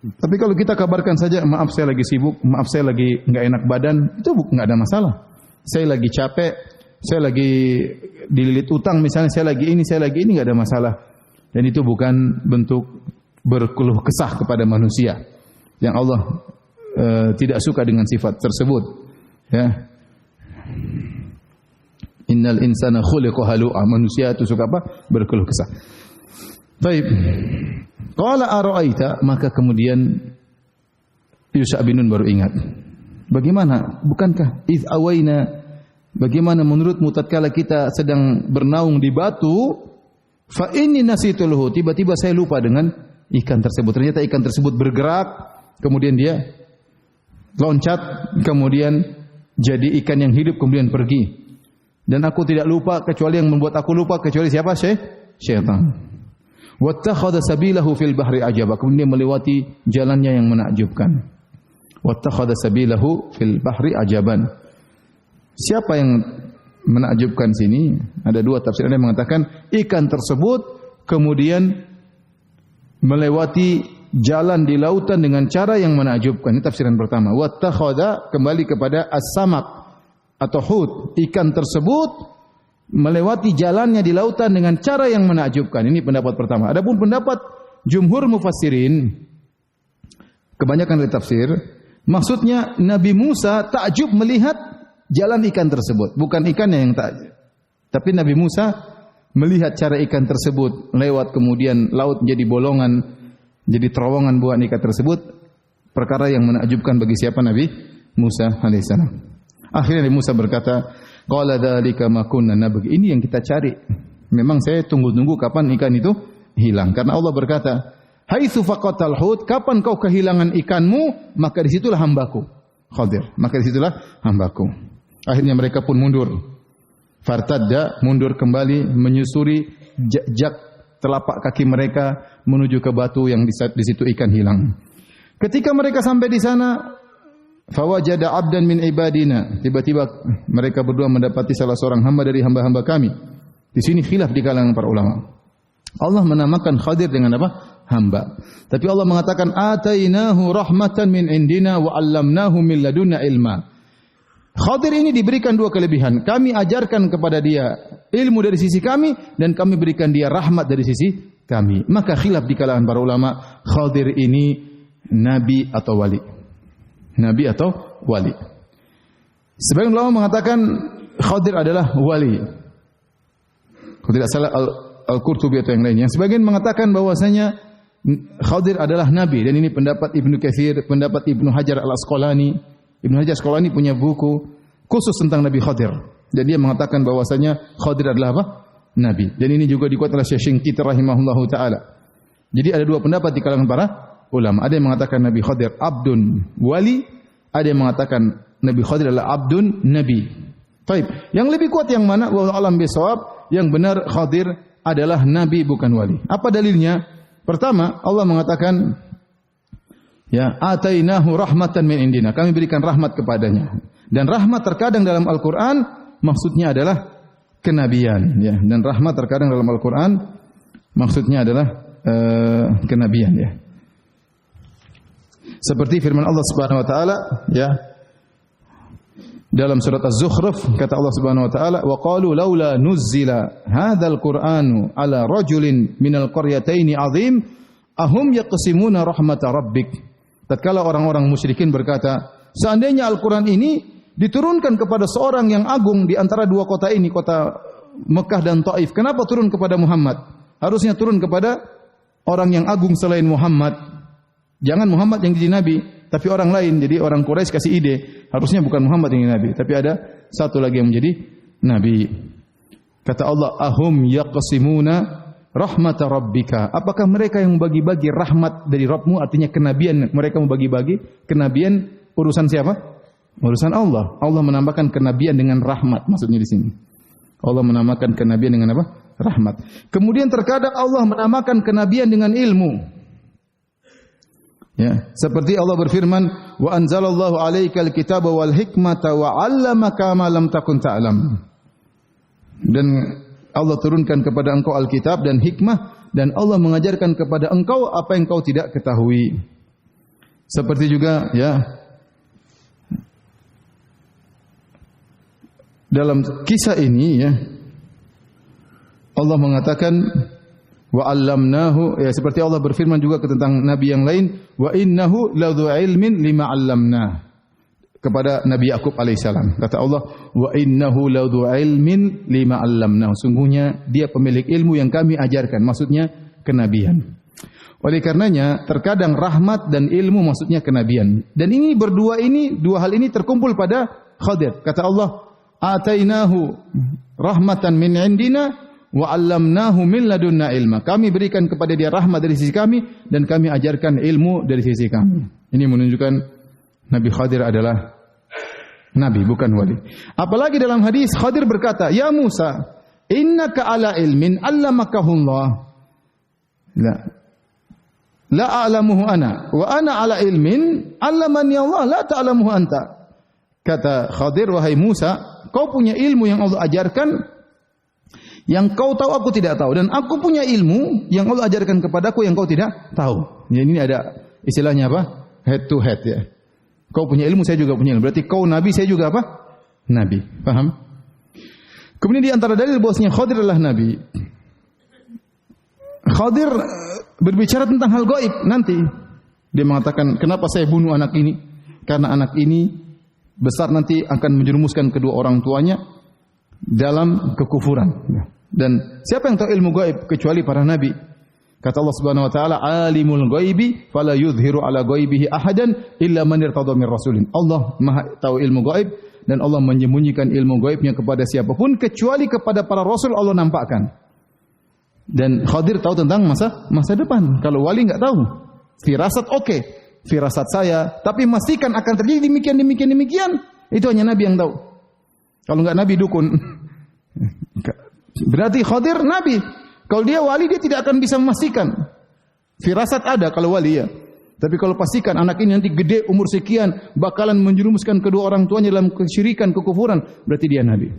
Tapi kalau kita kabarkan saja, maaf saya lagi sibuk, maaf saya lagi enggak enak badan, itu enggak ada masalah. Saya lagi capek, saya lagi dililit utang misalnya, saya lagi ini enggak ada masalah. Dan itu bukan bentuk berkeluh kesah kepada manusia. Yang Allah tidak suka dengan sifat tersebut. Ya. Innal insana khuliqa halu'a. Manusia itu suka apa? Berkeluh kesah. Baik. Qala ara'aita, maka kemudian Yusha bin Nun baru ingat. Bagaimana? Bukankah iz awaina, bagaimana menurutmu tatkala kita sedang bernaung di batu, fa inni nasitulhu, tiba-tiba saya lupa dengan ikan tersebut. Ternyata ikan tersebut bergerak, kemudian dia loncat, kemudian jadi ikan yang hidup kemudian pergi. Dan aku tidak lupa, kecuali yang membuat aku lupa kecuali siapa? Syaitan. Wattakhadha sabilahu fil bahri ajaba, kemudian melewati jalannya yang menakjubkan. Wattakhadha sabilahu fil bahri ajaban. Siapa yang menakjubkan sini? Ada dua tafsir. Ada yang mengatakan ikan tersebut kemudian melewati jalan di lautan dengan cara yang menakjubkan. Ini tafsiran pertama. Wattakhadha kembali kepada as-samak atau hut. Ikan tersebut melewati jalannya di lautan dengan cara yang menakjubkan. Ini pendapat pertama. Adapun pendapat jumhur mufassirin, kebanyakan dari tafsir, maksudnya Nabi Musa takjub melihat jalan ikan tersebut, bukan ikannya yang takjub. Tapi Nabi Musa melihat cara ikan tersebut lewat, kemudian laut jadi bolongan, jadi terowongan buat ikan tersebut, perkara yang menakjubkan bagi siapa? Nabi Musa alaihissalam. Akhirnya Nabi Musa berkata, qala dzalika ma kunna nabghi. Ini yang kita cari. Memang saya tunggu-tunggu kapan ikan itu hilang. Karena Allah berkata, haitsu faqatal hut, kapan kau kehilangan ikanmu, maka disitulah hambaku Khadir. Maka disitulah hambaku. Akhirnya mereka pun mundur. Fartadda, mundur kembali, menyusuri jejak telapak kaki mereka menuju ke batu yang di situ ikan hilang. Ketika mereka sampai di sana, fawajada 'abdan min ibadina. Tiba-tiba mereka berdua mendapati salah seorang hamba dari hamba-hamba kami. Di sini khilaf di kalangan para ulama. Allah menamakan Khadir dengan apa? Hamba. Tapi Allah mengatakan atainahu rahmatan min indina wa 'allamnahu min ladunna ilma. Khadir ini diberikan dua kelebihan. Kami ajarkan kepada dia ilmu dari sisi kami dan kami berikan dia rahmat dari sisi kami. Maka khilaf di kalangan para ulama, Khadir ini nabi atau wali? Nabi atau wali? Sebagian ulama mengatakan Khadir adalah wali. Kalau tidak salah Al-Qurtubi atau yang lainnya. Sebagian mengatakan bahwasanya Khadir adalah nabi dan ini pendapat Ibnu Katsir, pendapat Ibnu Hajar Al-Asqalani. Ibnu Hajar Al-Asqalani punya buku khusus tentang Nabi Khadir. Dan dia mengatakan bahwasanya Khadir adalah apa? Nabi. Dan ini juga dikuatkan oleh Syekh Syinqiti rahimahullahu taala. Jadi ada dua pendapat di kalangan para ulama. Ada yang mengatakan Nabi Khadir abdun wali, ada yang mengatakan Nabi Khadir adalah abdun nabi. Baik, yang lebih kuat yang mana? Wallahu a'lam bishawab. Yang benar Khadir adalah nabi bukan wali. Apa dalilnya? Pertama, Allah mengatakan ya, atainahu rahmatan min indina. Kami berikan rahmat kepadanya. Dan rahmat terkadang dalam Al-Qur'an maksudnya adalah kenabian, ya. Dan rahmat terkadang dalam Al-Qur'an maksudnya adalah kenabian, ya. Seperti firman Allah Subhanahu wa taala, ya. Dalam surat Az-Zukhruf kata Allah Subhanahu wa taala, "Wa qalu laula nuzzila hadzal Qur'anu ala rajulin minal qaryataini 'azim ahum yaqsimuna rahmata rabbik." Tatkala orang-orang musyrikin berkata, seandainya Al-Qur'an ini diturunkan kepada seorang yang agung di antara dua kota ini, kota Mekah dan Taif, kenapa turun kepada Muhammad? Harusnya turun kepada orang yang agung selain Muhammad. Jangan Muhammad yang jadi nabi, tapi orang lain. Jadi orang Quraisy kasih ide, harusnya bukan Muhammad yang jadi nabi, tapi ada satu lagi yang menjadi nabi. Kata Allah, ahum yaqsimuna rahmata rabbika. Apakah mereka yang membagi-bagi rahmat dari Rabbmu? Artinya kenabian, mereka membagi-bagi kenabian. Urusan siapa? Urusan Allah. Allah menambahkan kenabian dengan rahmat, maksudnya di sini. Allah menamakan kenabian dengan apa? Rahmat. Kemudian terkadang Allah menamakan kenabian dengan ilmu. Ya, seperti Allah berfirman, "Wa anzalallahu 'alaikal kitaba wal hikmata wa 'allamaka ma lam takun ta'lam." Dan Allah turunkan kepada engkau Alkitab dan hikmah, dan Allah mengajarkan kepada engkau apa yang kau tidak ketahui. Seperti juga, ya, dalam kisah ini, ya, Allah mengatakan wa 'allamnahu, ya, seperti Allah berfirman juga tentang nabi yang lain, wa innahu ladzu ilmin lima 'allamna, kepada Nabi Yakub alaihissalam. Kata Allah, wa innahu ladzu ilmin lima 'allamna, sungguhnya dia pemilik ilmu yang kami ajarkan, maksudnya kenabian. Oleh karenanya terkadang rahmat dan ilmu maksudnya kenabian. Dan ini dua hal ini terkumpul pada Khadir. Kata Allah, atainahu rahmatan min indina wa 'allamnahu min ladunna ilma. Kami berikan kepada dia rahmat dari sisi kami dan kami ajarkan ilmu dari sisi kami. Ini menunjukkan Nabi Khadir adalah nabi bukan wali. Apalagi dalam hadis Khadir berkata, "Ya Musa, innaka ala ilmin 'allamakahullah. La a'lamuhu ana wa ana ala ilmin 'allamani Allah la ta'lamuhu anta." Kata Khadir, "Wahai Musa, kau punya ilmu yang Allah ajarkan yang kau tahu aku tidak tahu, dan aku punya ilmu yang Allah ajarkan kepadaku yang kau tidak tahu." Ya, ini ada istilahnya apa? Head to head, ya. Kau punya ilmu, saya juga punya ilmu. Berarti kau nabi, saya juga apa? Nabi. Paham? Kemudian di antara dalil bahwasanya Khadir adalah nabi, Khadir berbicara tentang hal gaib nanti. Dia mengatakan, kenapa saya bunuh anak ini? Karena anak ini besar nanti akan menjerumuskan kedua orang tuanya dalam kekufuran. Dan siapa yang tahu ilmu gaib kecuali para nabi? Kata Allah Subhanahu wa taala, "Alimul ghaibi fala yudhiru ala ghaibihi ahadan illa man irtada mir rasulin." Allah Maha tahu ilmu gaib dan Allah menyembunyikan ilmu gaibnya kepada siapapun kecuali kepada para rasul Allah nampakkan. Dan Khadir tahu tentang masa depan. Kalau wali enggak tahu. Firasat oke. Firasat saya, tapi memastikan akan terjadi demikian. Itu hanya nabi yang tahu. Kalau enggak nabi dukun. Berarti Khadir nabi. Kalau dia wali, dia tidak akan bisa memastikan. Firasat ada kalau wali ya. Tapi kalau pastikan anak ini nanti gede umur sekian bakalan menjerumuskan kedua orang tuanya dalam kesyirikan, kekufuran, berarti dia nabi.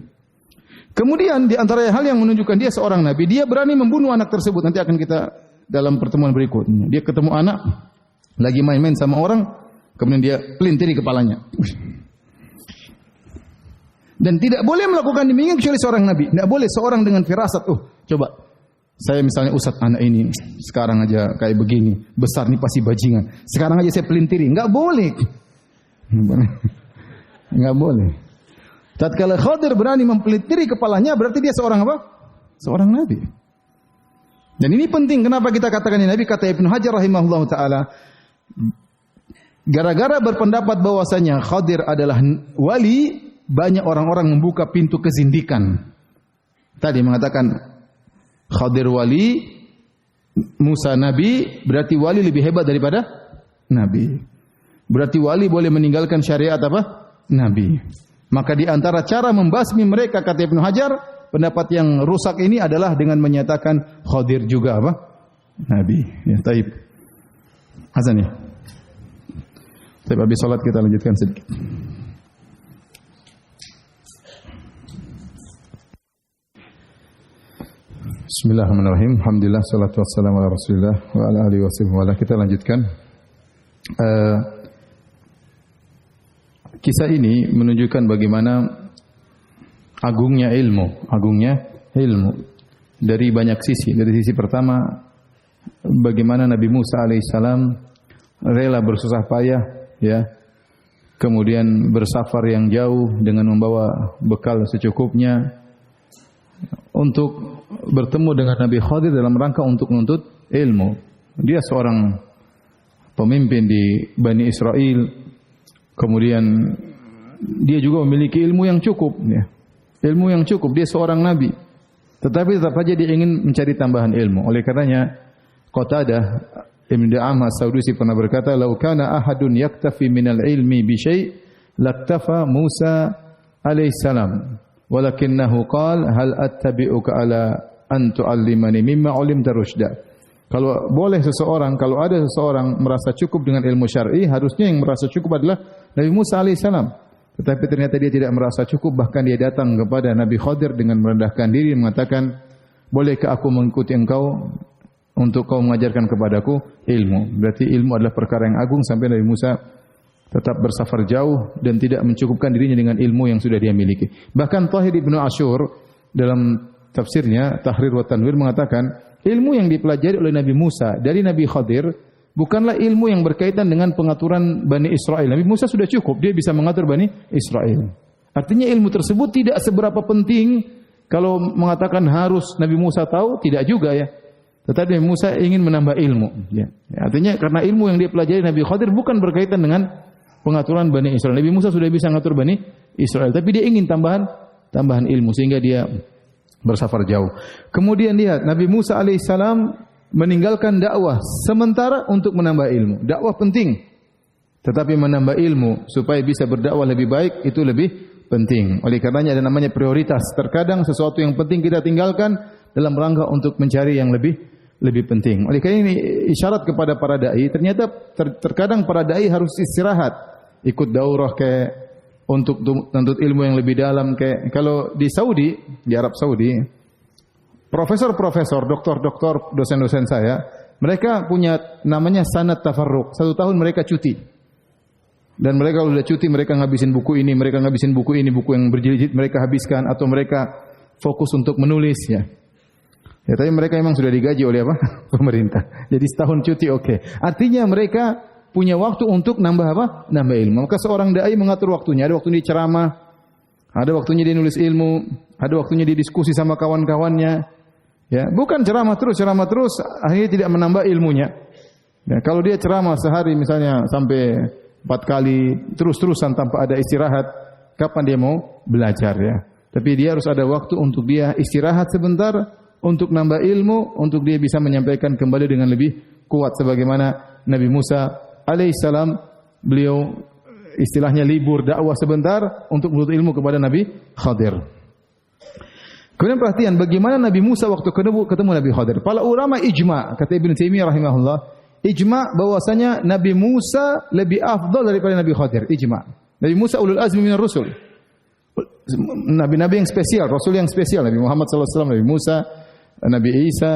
Kemudian di antara hal yang menunjukkan dia seorang nabi, dia berani membunuh anak tersebut. Nanti akan kita dalam pertemuan berikutnya. Dia ketemu anak lagi main-main sama orang, kemudian dia pelintiri kepalanya. Dan tidak boleh melakukan demikian kecuali seorang nabi. Tidak boleh seorang dengan firasat, coba saya misalnya Ustaz, anak ini sekarang aja kayak begini, besar nih pasti bajingan. Sekarang aja saya pelintiri, enggak boleh. Enggak boleh. Tatkala Khadir berani mempelintiri kepalanya, berarti dia seorang apa? Seorang nabi. Dan ini penting, kenapa kita katakan ini nabi? Kata Ibnu Hajar rahimahullah taala, gara-gara berpendapat bahwasanya Khadir adalah wali, banyak orang-orang membuka pintu kezindikan. Tadi mengatakan Khadir wali, Musa nabi, berarti wali lebih hebat daripada nabi. Berarti wali boleh meninggalkan syariat apa? Nabi. Maka di antara cara membasmi mereka, kata Ibnu Hajar, pendapat yang rusak ini adalah dengan menyatakan Khadir juga apa? Nabi. Ya, taib. Azan ya. Taib, habis salat kita lanjutkan sedikit. Bismillahirrahmanirrahim. Alhamdulillah, salatu wassalamu ala Rasulillah wa ala alihi wasallam. Kita lanjutkan. Kisah ini menunjukkan bagaimana agungnya ilmu dari banyak sisi. Dari sisi pertama, bagaimana Nabi Musa alaihissalam rela bersusah payah, ya, kemudian bersafar yang jauh dengan membawa bekal secukupnya untuk bertemu dengan Nabi Khadir dalam rangka untuk menuntut ilmu. Dia seorang pemimpin di Bani Israel. Kemudian dia juga memiliki ilmu yang cukup, ya. Ilmu yang cukup, dia seorang nabi. Tetapi tetap saja dia ingin mencari tambahan ilmu. Oleh karenanya Qatadah Ibn Da'amah As-Sadusi pernah berkata, "Lau kana ahadun yaktafi minal ilmi bi syai' laktafa Musa alaihissalam. Walakinnahu qala hal attabi'uka ala an tu'allimani mimma 'ulimta rusyda." Kalau boleh seseorang, kalau ada seseorang merasa cukup dengan ilmu syar'i, harusnya yang merasa cukup adalah Nabi Musa alaihissalam. Tetapi ternyata dia tidak merasa cukup, bahkan dia datang kepada Nabi Khadir dengan merendahkan diri mengatakan, "Bolehkah aku mengikuti engkau untuk kau mengajarkan kepadaku ilmu?" Berarti ilmu adalah perkara yang agung sampai Nabi Musa tetap bersafar jauh dan tidak mencukupkan dirinya dengan ilmu yang sudah dia miliki. Bahkan Tahir Ibnu Asyur dalam tafsirnya Tahrir wa Tanwir mengatakan, ilmu yang dipelajari oleh Nabi Musa dari Nabi Khadir bukanlah ilmu yang berkaitan dengan pengaturan Bani Israel. Nabi Musa sudah cukup, dia bisa mengatur Bani Israel. Artinya ilmu tersebut tidak seberapa penting. Kalau mengatakan harus Nabi Musa tahu, tidak juga ya. Tetapi Nabi Musa ingin menambah ilmu. Ya. Artinya karena ilmu yang dia pelajari Nabi Khadir bukan berkaitan dengan pengaturan Bani Israel. Nabi Musa sudah bisa mengatur Bani Israel, tapi dia ingin tambahan ilmu sehingga dia bersafar jauh. Kemudian lihat Nabi Musa alaihissalam meninggalkan dakwah sementara untuk menambah ilmu. Dakwah penting, tetapi menambah ilmu supaya bisa berdakwah lebih baik itu lebih penting. Oleh karenanya ada namanya prioritas. Terkadang sesuatu yang penting kita tinggalkan dalam rangka untuk mencari yang lebih penting. Oleh karena ini isyarat kepada para dai. Ternyata terkadang para dai harus istirahat, ikut daurah kayak untuk menuntut ilmu yang lebih dalam. Kayak kalau di Saudi, di Arab Saudi, profesor-profesor, doktor-doktor, dosen-dosen saya, mereka punya namanya sanad tafarruq. 1 tahun mereka cuti. Dan mereka kalau sudah cuti, mereka ngabisin buku ini, mereka ngabisin buku ini, buku yang berjilid-jilid mereka habiskan, atau mereka fokus untuk menulis ya. Ya, tapi mereka memang sudah digaji oleh apa? Pemerintah. Jadi setahun cuti oke. Artinya mereka punya waktu untuk nambah apa? Nambah ilmu. Maka seorang dai mengatur waktunya. Ada waktunya dia ceramah, ada waktunya dia nulis ilmu, ada waktunya dia diskusi sama kawan-kawannya. Ya, bukan ceramah terus, akhirnya tidak menambah ilmunya. Ya, kalau dia ceramah sehari misalnya sampai 4 kali terus-terusan tanpa ada istirahat, kapan dia mau belajar ya? Tapi dia harus ada waktu untuk dia istirahat sebentar, untuk nambah ilmu, untuk dia bisa menyampaikan kembali dengan lebih kuat. Sebagaimana Nabi Musa alaihissalam, beliau istilahnya libur dakwah sebentar untuk menuntut ilmu kepada Nabi Khadir. Kemudian perhatian bagaimana Nabi Musa waktu ketemu Nabi Khadir. Para ulama ijma, kata Ibnu Taimiyah rahimahullah, ijma bahwasanya Nabi Musa lebih afdal daripada Nabi Khadir, ijma. Nabi Musa ulul azmi minar rusul. Nabi-nabi yang spesial, rasul yang spesial, Nabi Muhammad sallallahu alaihi wasallam, Nabi Musa, Nabi Isa,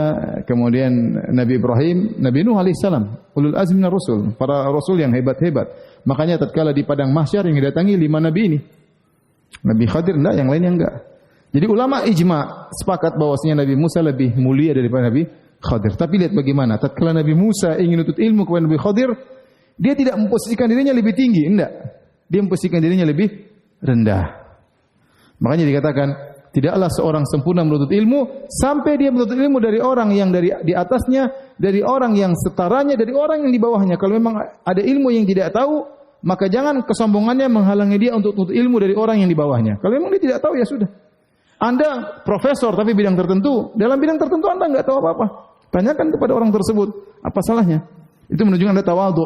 kemudian Nabi Ibrahim, Nabi Nuh alaihissalam, ulul azmi minar rusul, para rasul yang hebat-hebat. Makanya tatkala di padang mahsyar yang didatangi 5 nabi ini. Nabi Khadir enggak, yang lainnya enggak. Jadi ulama ijma sepakat bahwasanya Nabi Musa lebih mulia daripada Nabi Khadir. Tapi lihat bagaimana tatkala Nabi Musa ingin menuntut ilmu kepada Nabi Khadir, dia tidak memposisikan dirinya lebih tinggi, enggak. Dia memposisikan dirinya lebih rendah. Makanya dikatakan tidaklah seorang sempurna menuntut ilmu sampai dia menuntut ilmu dari orang yang dari di atasnya, dari orang yang setaranya, dari orang yang di bawahnya. Kalau memang ada ilmu yang tidak tahu, maka jangan kesombongannya menghalangi dia untuk menuntut ilmu dari orang yang di bawahnya. Kalau memang dia tidak tahu, ya sudah. Anda profesor tapi bidang tertentu, dalam bidang tertentu Anda enggak tahu apa-apa. Tanyakan kepada orang tersebut, apa salahnya? Itu menunjukkan Anda tawadhu.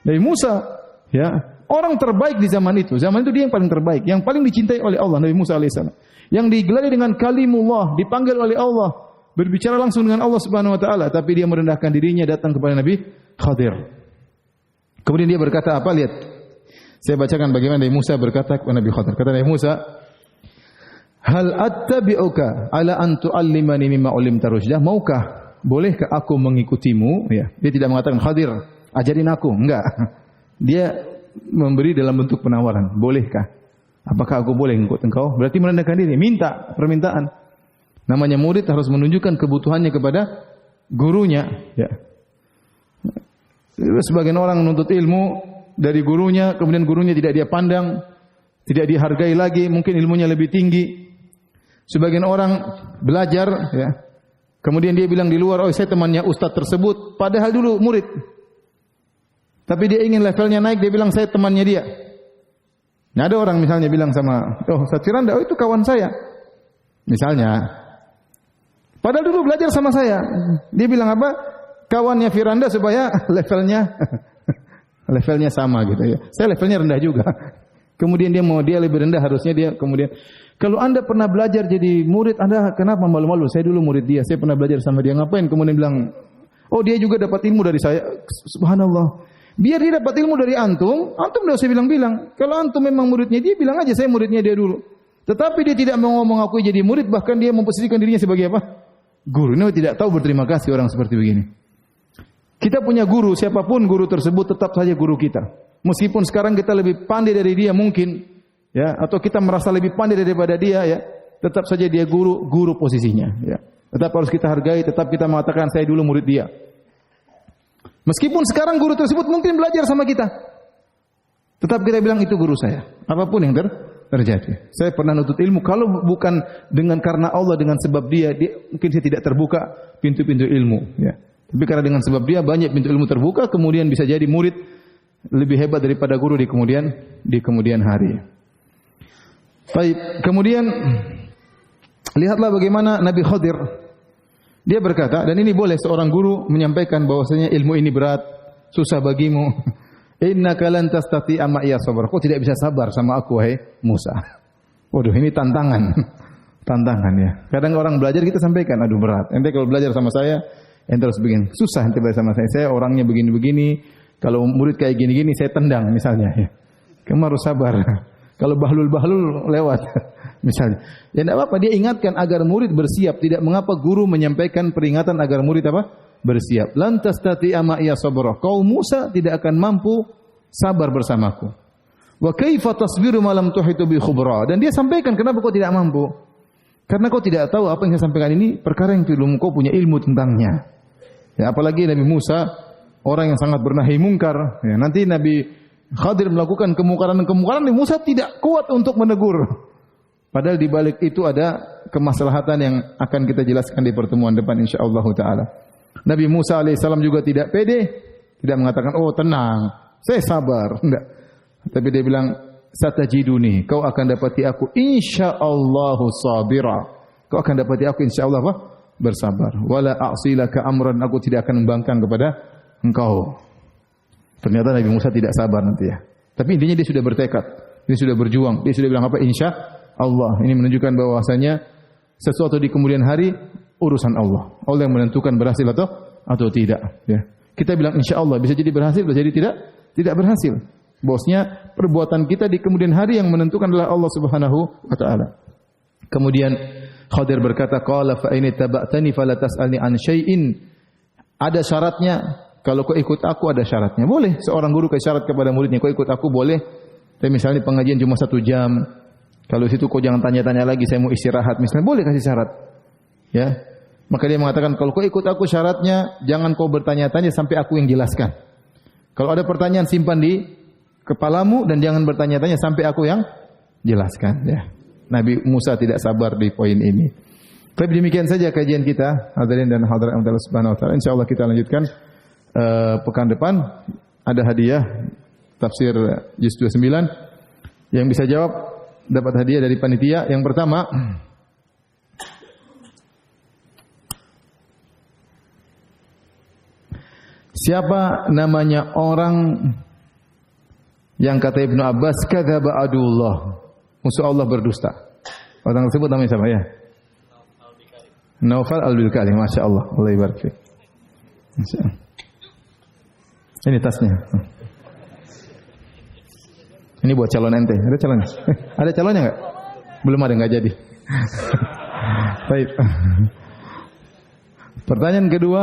Nabi Musa, ya, orang terbaik di zaman itu. Zaman itu dia yang paling terbaik, yang paling dicintai oleh Allah, Nabi Musa alaihissalam. Yang digelari dengan kalimullah, dipanggil oleh Allah, berbicara langsung dengan Allah Subhanahu wa taala, tapi dia merendahkan dirinya datang kepada Nabi Khadir. Kemudian dia berkata apa? Lihat. Saya bacakan bagaimana Nabi Musa berkata kepada Nabi Khadir. Kata Nabi Musa, "Hal attabi'uka ala an tu'allimani mimma 'ullimta rusydah?" Maukah, bolehkah aku mengikutimu? Ya, dia tidak mengatakan Khadir, ajarin aku, enggak. Dia memberi dalam bentuk penawaran, bolehkah? Apakah aku boleh mengikut engkau? Berarti merendahkan diri, minta permintaan. Namanya murid harus menunjukkan kebutuhannya kepada gurunya, ya. Sebagian orang menuntut ilmu dari gurunya, kemudian gurunya tidak dia pandang, tidak dihargai lagi, mungkin ilmunya lebih tinggi. Sebagian orang belajar, ya, kemudian dia bilang di luar, oh saya temannya ustaz tersebut, padahal dulu murid. Tapi dia ingin levelnya naik, dia bilang saya temannya dia. Nah, ada orang misalnya bilang sama, oh Ustaz Firanda, oh itu kawan saya. Misalnya, padahal dulu belajar sama saya. Dia bilang apa? Kawannya Firanda supaya levelnya sama gitu ya. Saya levelnya rendah juga. Kemudian dia lebih rendah, harusnya dia kemudian. Kalau Anda pernah belajar jadi murid, Anda kenapa malu-malu? Saya dulu murid dia, saya pernah belajar sama dia. Ngapain? Kemudian bilang, oh dia juga dapat ilmu dari saya. Subhanallah. Biar dia dapat ilmu dari antum tidak usah bilang-bilang. Kalau antum memang muridnya dia, bilang aja saya muridnya dia dulu. Tetapi dia tidak mau mengakui jadi murid, bahkan dia memposisikan dirinya sebagai apa? Guru. Ini tidak tahu berterima kasih orang seperti begini. Kita punya guru, siapapun guru tersebut tetap saja guru kita. Meskipun sekarang kita lebih pandai dari dia mungkin, ya, atau kita merasa lebih pandai daripada dia, ya, tetap saja dia guru posisinya, ya. Tetap harus kita hargai, tetap kita mengatakan saya dulu murid dia. Meskipun sekarang guru tersebut mungkin belajar sama kita, tetap kita bilang itu guru saya. Apapun yang terjadi. Saya pernah nuntut ilmu, kalau bukan karena Allah, dengan sebab dia mungkin saya tidak terbuka pintu-pintu ilmu, ya. Tapi karena dengan sebab dia banyak pintu ilmu terbuka, kemudian bisa jadi murid lebih hebat daripada guru di kemudian hari. Baik, kemudian lihatlah bagaimana Nabi Khadir. Dia berkata, dan ini boleh seorang guru menyampaikan bahwasanya ilmu ini berat, susah bagimu. Innaka lan tastati'a ma'iya sabra. Kau tidak bisa sabar sama aku, wahai Musa. Waduh, ini tantangan. Tantangan, ya. Kadang orang belajar kita sampaikan, aduh berat. Ente kalau belajar sama saya, ente harus begini. Susah ente belajar sama saya. Saya orangnya begini-begini. Kalau murid kayak gini-gini saya tendang misalnya, ya. Kamu harus sabar. Kalau bahlul-bahlul lewat. Misalnya, ya tidak apa-apa, dia ingatkan agar murid bersiap. Tidak mengapa guru menyampaikan peringatan agar murid apa? Bersiap. Lantas tati'a ma'iya sabra. Kau Musa tidak akan mampu sabar bersamaku. Wa kaifa tasbiru ma lam tuhitu bi khubra. Dan dia sampaikan kenapa kau tidak mampu? Karena kau tidak tahu apa yang saya sampaikan ini perkara yang belum kau punya ilmu tentangnya. Ya, apalagi Nabi Musa orang yang sangat bernahi mungkar. Ya, nanti Nabi Khadir melakukan kemungkaran, Nabi Musa tidak kuat untuk menegur. Padahal di balik itu ada kemaslahatan yang akan kita jelaskan di pertemuan depan insyaallah taala. Nabi Musa alaihissalam juga tidak pede, tidak mengatakan, "Oh, tenang, saya sabar." Enggak. Tapi dia bilang, "Satajiduni, kau akan dapati aku insyaallah sabira." Kau akan dapati aku insyaallah apa? Bersabar. Wala a'silaka amran, aku tidak akan membangkang kepada engkau. Ternyata Nabi Musa tidak sabar nanti, ya. Tapi intinya dia sudah bertekad, dia sudah berjuang, dia sudah bilang apa? Insya Allah. Ini menunjukkan bahwasanya sesuatu di kemudian hari urusan Allah. Allah yang menentukan berhasil atau tidak, ya. Kita bilang insyaallah bisa jadi berhasil, bisa jadi tidak berhasil. Bosnya perbuatan kita di kemudian hari yang menentukan adalah Allah Subhanahu wa taala. Kemudian Khadir berkata, qala fa in taba'tani fala tas'alni an syai'in. Ada syaratnya, kalau kau ikut aku ada syaratnya. Boleh seorang guru kasih syarat kepada muridnya, kau ikut aku boleh. Tapi misalnya pengajian cuma 1 jam. Kalau situ kau jangan tanya-tanya lagi, saya mau istirahat misalnya, boleh kasih syarat. Ya. Maka dia mengatakan kalau kau ikut aku syaratnya jangan kau bertanya-tanya sampai aku yang jelaskan. Kalau ada pertanyaan simpan di kepalamu dan jangan bertanya-tanya sampai aku yang jelaskan, ya. Nabi Musa tidak sabar di poin ini. Tapi demikian saja kajian kita, hadirin dan hadirat Allah Subhanahu wa taala. Insyaallah kita lanjutkan pekan depan. Ada hadiah tafsir juz 29. Yang bisa jawab dapat hadiah dari panitia. Yang pertama, siapa namanya orang yang kata Ibnu Abbas kadzaba adullah, musuh Allah berdusta. Orang tersebut namanya siapa ya? Naufal al-Bilkali. Masya Allah. Allah ibarik fiik. Ini tasnya. Ini buat calon ente. Ada calonnya? Ada calonnya enggak? Belum ada, enggak jadi. Baik. Pertanyaan kedua.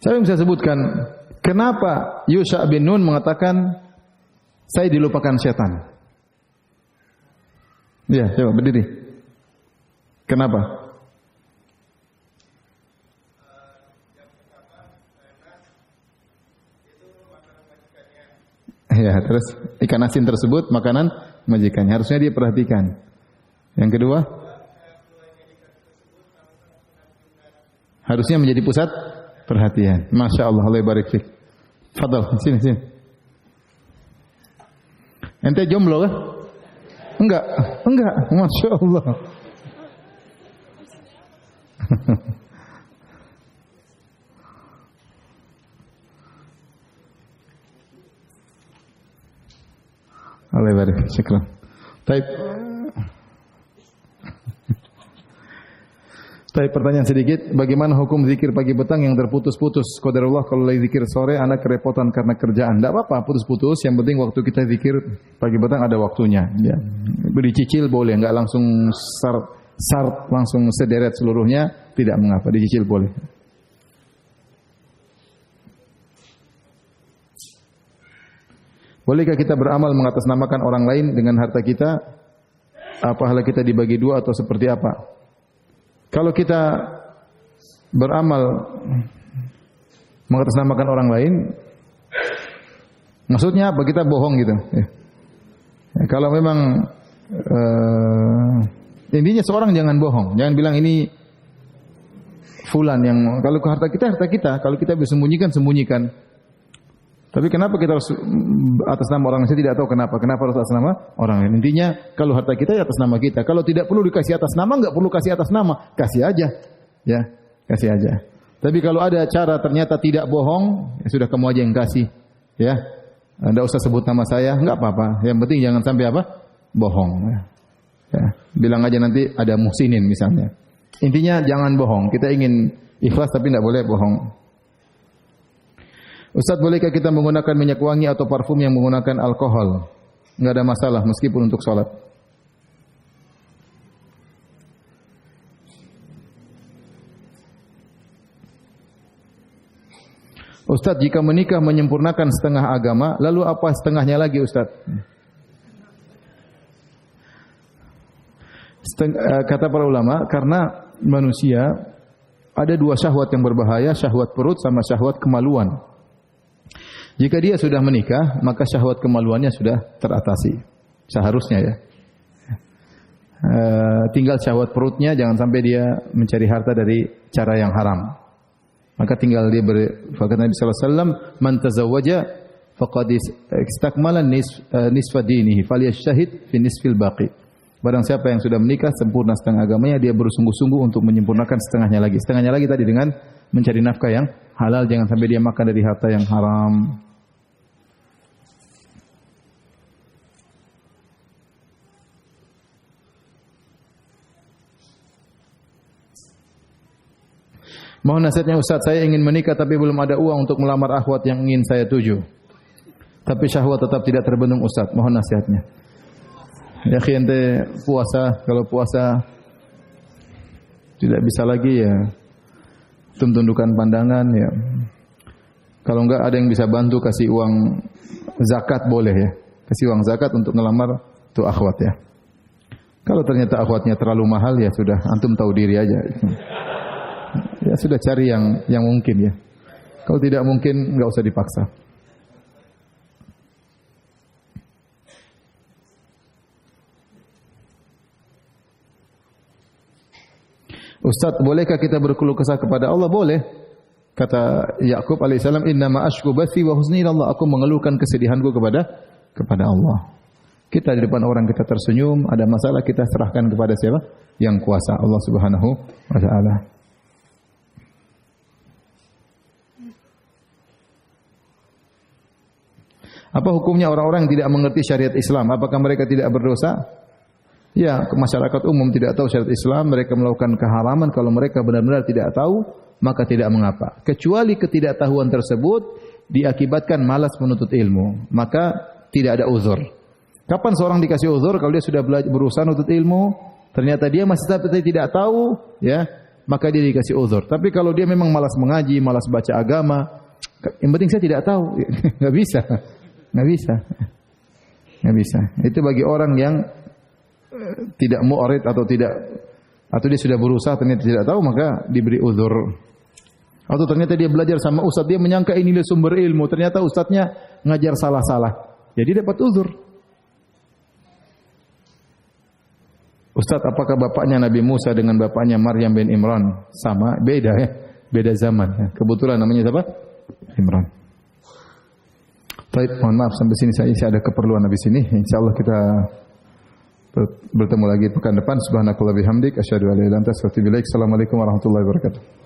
Saya bisa sebutkan kenapa Yusha bin Nun mengatakan saya dilupakan setan. Ya, coba berdiri. Kenapa? Ya, terus ikan asin tersebut makanan majikannya. Harusnya dia perhatikan. Yang kedua, harusnya menjadi pusat perhatian. Masya Allah, Allah barik fiik. Fadal, sini. Ente jomblo kah? Enggak. Masya Allah. Allah barik fiik. Syukran. Baik. Tapi pertanyaan sedikit, bagaimana hukum zikir pagi petang yang terputus-putus? Qadarullah kalau lagi zikir sore anak kerepotan karena kerjaan. Tidak apa-apa, putus-putus. Yang penting waktu kita zikir pagi petang ada waktunya. Ya. Dicicil boleh, enggak langsung sart langsung sederet seluruhnya, tidak mengapa, dicicil boleh. Bolehkah kita beramal mengatasnamakan orang lain dengan harta kita? Apa kita dibagi dua atau seperti apa? Kalau kita beramal mengatasnamakan orang lain, maksudnya apa? Kita bohong gitu. Ya. Kalau memang intinya seorang jangan bohong, jangan bilang ini fulan yang kalau harta kita, kalau kita bisa sembunyikan. Tapi kenapa kita harus atas nama orang lain? Saya tidak tahu kenapa harus atas nama orang lain. Intinya kalau harta kita ya atas nama kita. Kalau tidak perlu dikasih atas nama, enggak perlu kasih atas nama, kasih aja. Ya, kasih aja. Tapi kalau ada cara ternyata tidak bohong, ya sudah kamu aja yang kasih. Ya. Enggak usah sebut nama saya, enggak apa-apa. Yang penting jangan sampai apa? Bohong. Ya. Bilang aja nanti ada muhsinin misalnya. Intinya jangan bohong. Kita ingin ikhlas tapi enggak boleh bohong. Ustaz, bolehkah kita menggunakan minyak wangi atau parfum yang menggunakan alkohol? Enggak ada masalah meskipun untuk sholat. Ustaz, jika menikah menyempurnakan setengah agama, lalu apa setengahnya lagi Ustaz? Kata para ulama, karena manusia ada dua syahwat yang berbahaya, syahwat perut sama syahwat kemaluan. Jika dia sudah menikah, maka syahwat kemaluannya sudah teratasi. Seharusnya ya. Tinggal syahwat perutnya, jangan sampai dia mencari harta dari cara yang haram. Maka tinggal dia kata Nabi sallallahu alaihi wasallam, "Man tazawwaja faqad istakmala nisfa dinihi, falyashhad fi nisfil baqi." Barang siapa yang sudah menikah sempurna setengah agamanya, dia bersungguh-sungguh untuk menyempurnakan setengahnya lagi. Setengahnya lagi tadi dengan mencari nafkah yang halal, jangan sampai dia makan dari harta yang haram. Mohon nasihatnya Ustaz, saya ingin menikah tapi belum ada uang untuk melamar akhwat yang ingin saya tuju. Tapi syahwat tetap tidak terbendung Ustaz. Mohon nasihatnya. Ya ente puasa, kalau puasa tidak bisa lagi ya tundukkan pandangan ya. Kalau enggak ada yang bisa bantu kasih uang zakat boleh ya. Kasih uang zakat untuk ngelamar tuh akhwat ya. Kalau ternyata akhwatnya terlalu mahal ya sudah, antum tahu diri aja. Ya sudah cari yang mungkin ya. Kalau tidak mungkin enggak usah dipaksa. Ustaz, bolehkah kita berkeluh kesah kepada Allah? Boleh. Kata Yakub alaihissalam, "Innama ashku bathi wa huzni ila Allah." Aku mengeluhkan kesedihanku kepada Allah. Kita di depan orang kita tersenyum, ada masalah kita serahkan kepada siapa? Yang kuasa, Allah Subhanahu wa taala. Apa hukumnya orang-orang yang tidak mengerti syariat Islam? Apakah mereka tidak berdosa? Ya, masyarakat umum tidak tahu syariat Islam, mereka melakukan keharaman. Kalau mereka benar-benar tidak tahu, maka tidak mengapa. Kecuali ketidaktahuan tersebut diakibatkan malas menuntut ilmu, maka tidak ada uzur. Kapan seorang dikasih uzur? Kalau dia sudah berusaha menuntut ilmu, ternyata dia masih tidak tahu, ya, maka dia dikasih uzur. Tapi kalau dia memang malas mengaji, malas baca agama, yang penting saya tidak tahu, nggak bisa. Nggak bisa. Itu bagi orang yang tidak mu'rid atau dia sudah berusaha ternyata tidak tahu, maka diberi uzur. Atau ternyata dia belajar sama ustaz, dia menyangka ini sumber ilmu, ternyata ustaznya ngajar salah-salah. Jadi dapat uzur. Ustaz, apakah bapaknya Nabi Musa dengan bapaknya Maryam bin Imran sama? Beda ya, beda zaman ya. Kebetulan namanya siapa? Imran. Baik, mohon maaf sampai sini saya ada keperluan habis ini. Insyaallah kita bertemu lagi pekan depan. Subhanakallah bihamdik asyhadu an la ilaha illa anta astaghfiruka wa atubu ilaik. Assalamualaikum warahmatullahi wabarakatuh.